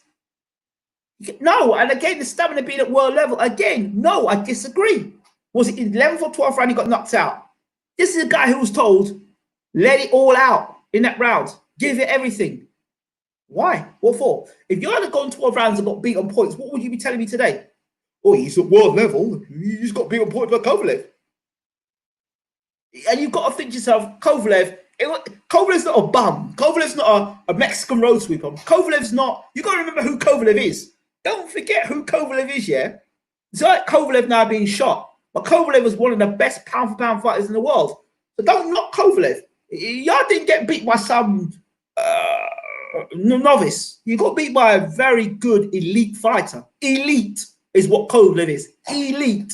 no. And again, the stamina being at world level, again, no, I disagree. Was it 11th or 12th round he got knocked out? This is a guy who was told, let it all out in that round. Give it everything. Why? What for? If you had gone 12 rounds and got beat on points, what would you be telling me today? Oh, he's at world level. He just got beat on points by Kovalev. And you've got to think to yourself, Kovalev's not a bum. Kovalev's not a Mexican road sweeper. Kovalev's not, you got to remember who Kovalev is. Don't forget who Kovalev is, yeah? It's like Kovalev now being shot. But Kovalev was one of the best pound-for-pound fighters in the world. So don't knock Kovalev. Y'all didn't get beat by some novice. You got beat by a very good elite fighter. Elite is what Kovalev is. Elite.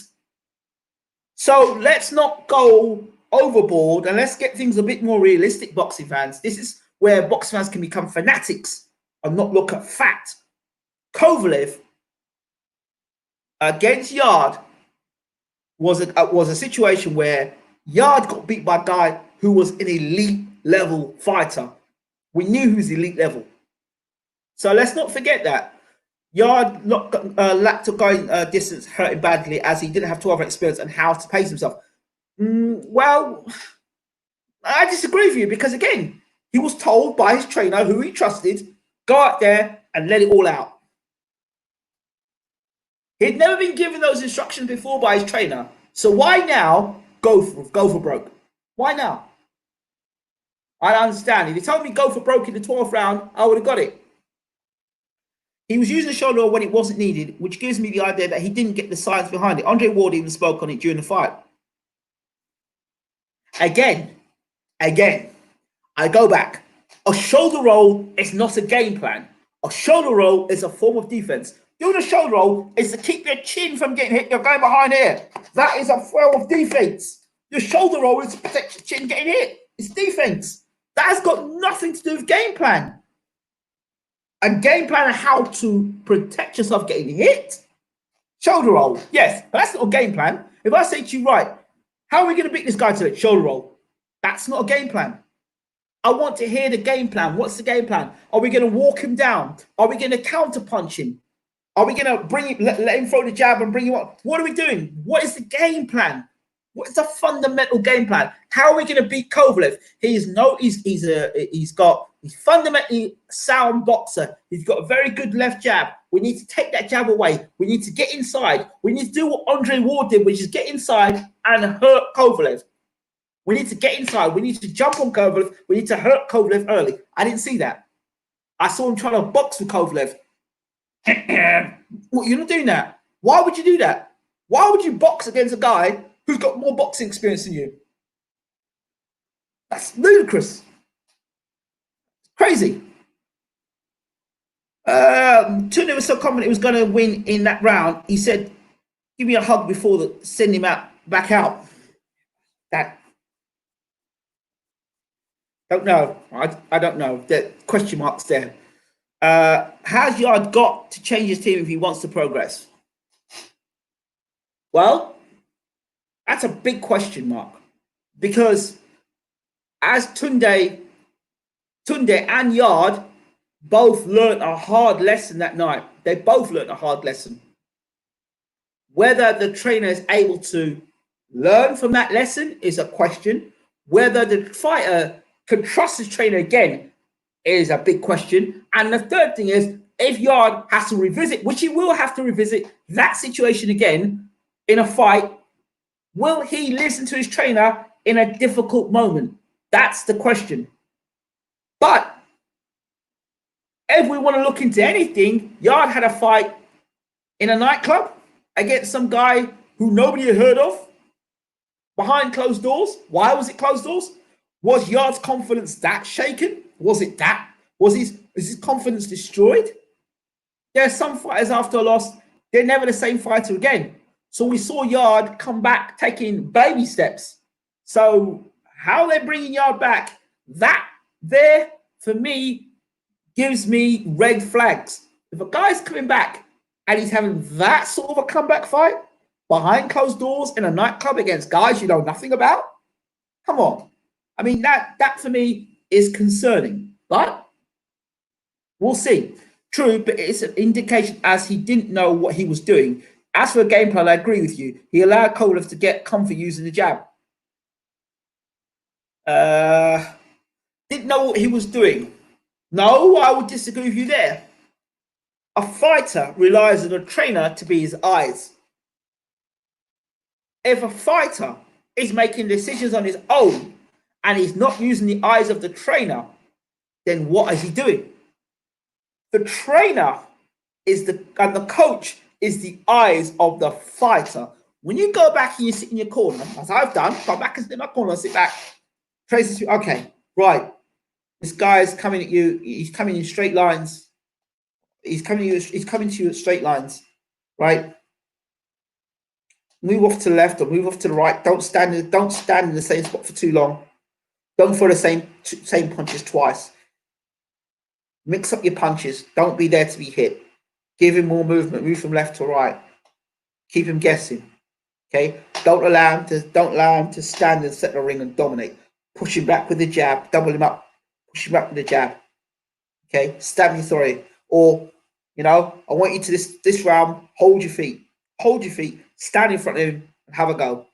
So let's not go overboard and let's get things a bit more realistic, boxing fans. This is where boxing fans can become fanatics and not look at fact. Kovalev against Yard was a situation where Yard got beat by a guy who was an elite level fighter. We knew he was elite level. So let's not forget that. Yard lacked a going distance, hurting badly as he didn't have 12 experience and how to pace himself. Well, I disagree with you because, again, he was told by his trainer, who he trusted, go out there and let it all out. He'd never been given those instructions before by his trainer. So why now go for broke? Why now? I don't understand. If he told me go for broke in the 12th round, I would have got it. He was using the shoulder when it wasn't needed, which gives me the idea that he didn't get the science behind it. Andre Ward even spoke on it during the fight. Again, I go back. A shoulder roll is not a game plan. A shoulder roll is a form of defense. Doing a shoulder roll is to keep your chin from getting hit. You're going behind here. That is a form of defense. Your shoulder roll is to protect your chin getting hit. It's defense. That has got nothing to do with game plan. A game plan on how to protect yourself getting hit. Shoulder roll, yes, but that's not a game plan. If I say to you, right, how are we going to beat this guy today? Shoulder roll. That's not a game plan. I want to hear the game plan. What's the game plan? Are we going to walk him down? Are we going to counter punch him? Are we going to bring him, let him throw the jab and bring him up? What are we doing? What is the game plan? What is the fundamental game plan? How are we going to beat Kovalev? He's fundamentally sound boxer. He's got a very good left jab. We need to take that jab away. We need to get inside. We need to do what Andre Ward did, which is get inside and hurt Kovalev. We need to get inside. We need to jump on Kovalev. We need to hurt Kovalev early. I didn't see that. I saw him trying to box with Kovalev. Well, you're not doing that. Why would you do that? Why would you box against a guy who's got more boxing experience than you? That's ludicrous. Crazy. Tuna was so confident he was going to win in that round. He said, give me a hug before send him back out. That. Don't know. I don't know. The question marks there. Has Yard got to change his team if he wants to progress? Well, that's a big question mark. Because as Tunde and Yard both learned a hard lesson that night. They both learned a hard lesson. Whether the trainer is able to learn from that lesson is a question. Whether the fighter can trust his trainer again is a big question. And the third thing is, if Yard has to revisit, which he will have to revisit that situation again in a fight, will he listen to his trainer in a difficult moment? That's the question. But if we want to look into anything, Yard had a fight in a nightclub against some guy who nobody had heard of behind closed doors. Why was it closed doors? Was Yard's confidence that shaken? Was it that? Was his confidence destroyed? There are some fighters after a loss, they're never the same fighter again. So we saw Yard come back taking baby steps. So how they're bringing Yard back, that there, for me, gives me red flags. If a guy's coming back and he's having that sort of a comeback fight behind closed doors in a nightclub against guys you know nothing about, come on. I mean, that for me is concerning. But we'll see. True, but it's an indication as he didn't know what he was doing. As for the game plan, I agree with you. He allowed Kovalev to get comfy using the jab. Didn't know what he was doing. No, I would disagree with you there. A fighter relies on a trainer to be his eyes. If a fighter is making decisions on his own and he's not using the eyes of the trainer, then what is he doing? The trainer is and the coach is the eyes of the fighter. When you go back and you sit in your corner, as I've done, go back and sit in my corner, sit back, trace, okay, right. This guy's coming at you, he's coming in straight lines. He's coming to you at straight lines, right? Move off to the left or move off to the right. Don't stand in the same spot for too long. Don't throw the same punches twice. Mix up your punches. Don't be there to be hit. Give him more movement. Move from left to right. Keep him guessing. Okay. Don't allow him to stand and set the ring and dominate. Push him back with the jab. Double him up. Push him back with the jab. Okay. Stab your authority. Or, I want you to this round. Hold your feet. Hold your feet. Stand in front of him and have a go.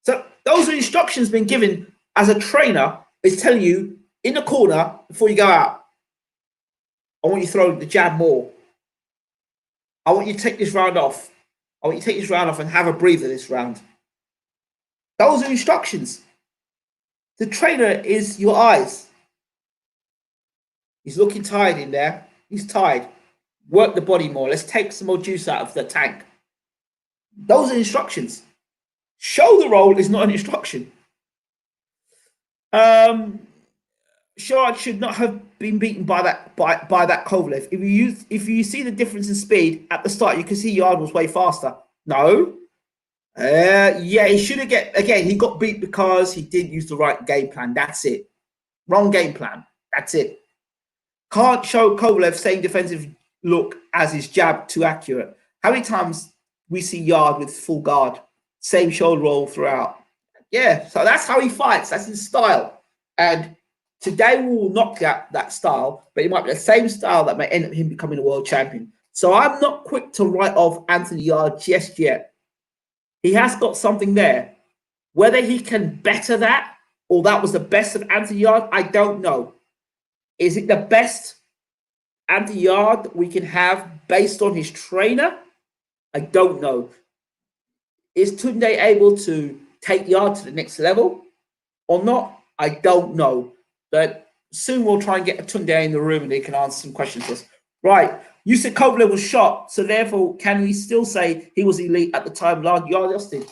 So those are instructions being given as a trainer. Is telling you in the corner before you go out. I want you to throw the jab more. I want you to take this round off. I want you to take this round off and have a breather this round. Those are instructions. The trainer is your eyes. He's looking tired in there. He's tired. Work the body more. Let's take some more juice out of the tank. Those are instructions. Show the roll is not an instruction. Shard should not have been beaten by that Kovalev. If you see the difference in speed at the start, you can see Yard was way faster. No. Yeah, he should have he got beat because he didn't use the right game plan. That's it. Wrong game plan. That's it. Can't show Kovalev same defensive look as his jab too accurate. How many times we see Yard with full guard, same shoulder roll throughout? Yeah, so that's how he fights. That's his style. And today we will knock that style, but it might be the same style that may end up him becoming a world champion. So I'm not quick to write off Anthony Yard just yet. He has got something there. Whether he can better that or that was the best of Anthony Yard, I don't know. Is it the best Anthony Yard that we can have based on his trainer? I don't know. Is Tunde able to take Yard to the next level or not? I don't know. But soon we'll try and get Tunde in the room and he can answer some questions to us. Right. You said Kovalev was shot, so therefore, can we still say he was elite at the time Yard lost him?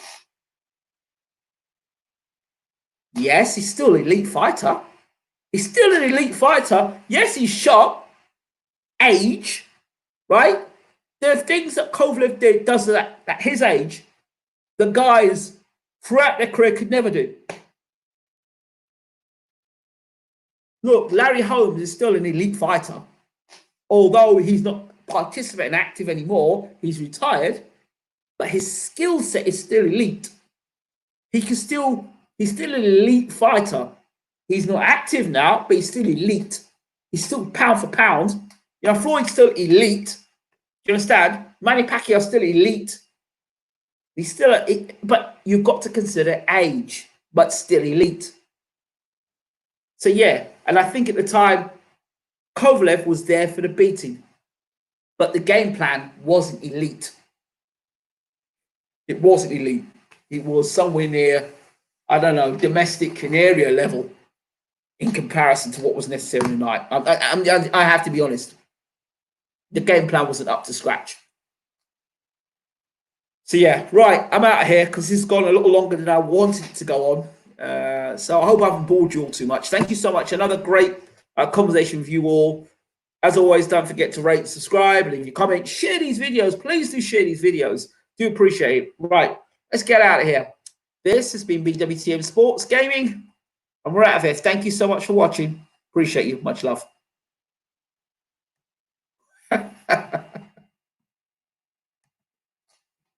Yes, he's still an elite fighter. He's still an elite fighter. Yes, he's shot. Age, right? There are things that Kovalev does at his age the guys throughout their career could never do. Look, Larry Holmes is still an elite fighter. Although he's not participating active anymore, he's retired, but his skill set is still elite. He's still an elite fighter. He's not active now, but he's still elite. He's still pound for pound. Floyd's still elite. Do you understand? Manny Pacquiao's still elite. He's still, but you've got to consider age, but still elite. So yeah, and I think at the time, Kovalev was there for the beating, but the game plan wasn't elite. It wasn't elite. It was somewhere near, I don't know, domestic and area level in comparison to what was necessary tonight. I have to be honest. The game plan wasn't up to scratch. So yeah, right, I'm out of here because this has gone a little longer than I wanted it to go on. So I hope I haven't bored you all too much. Thank you so much. Another great conversation with you all. As always, don't forget to rate, subscribe, leave your comments, share these videos. Please do share these videos. Do appreciate it. Right, let's get out of here. This has been BWTM Sports Gaming, and we're out of here. Thank you so much for watching. Appreciate you. Much love.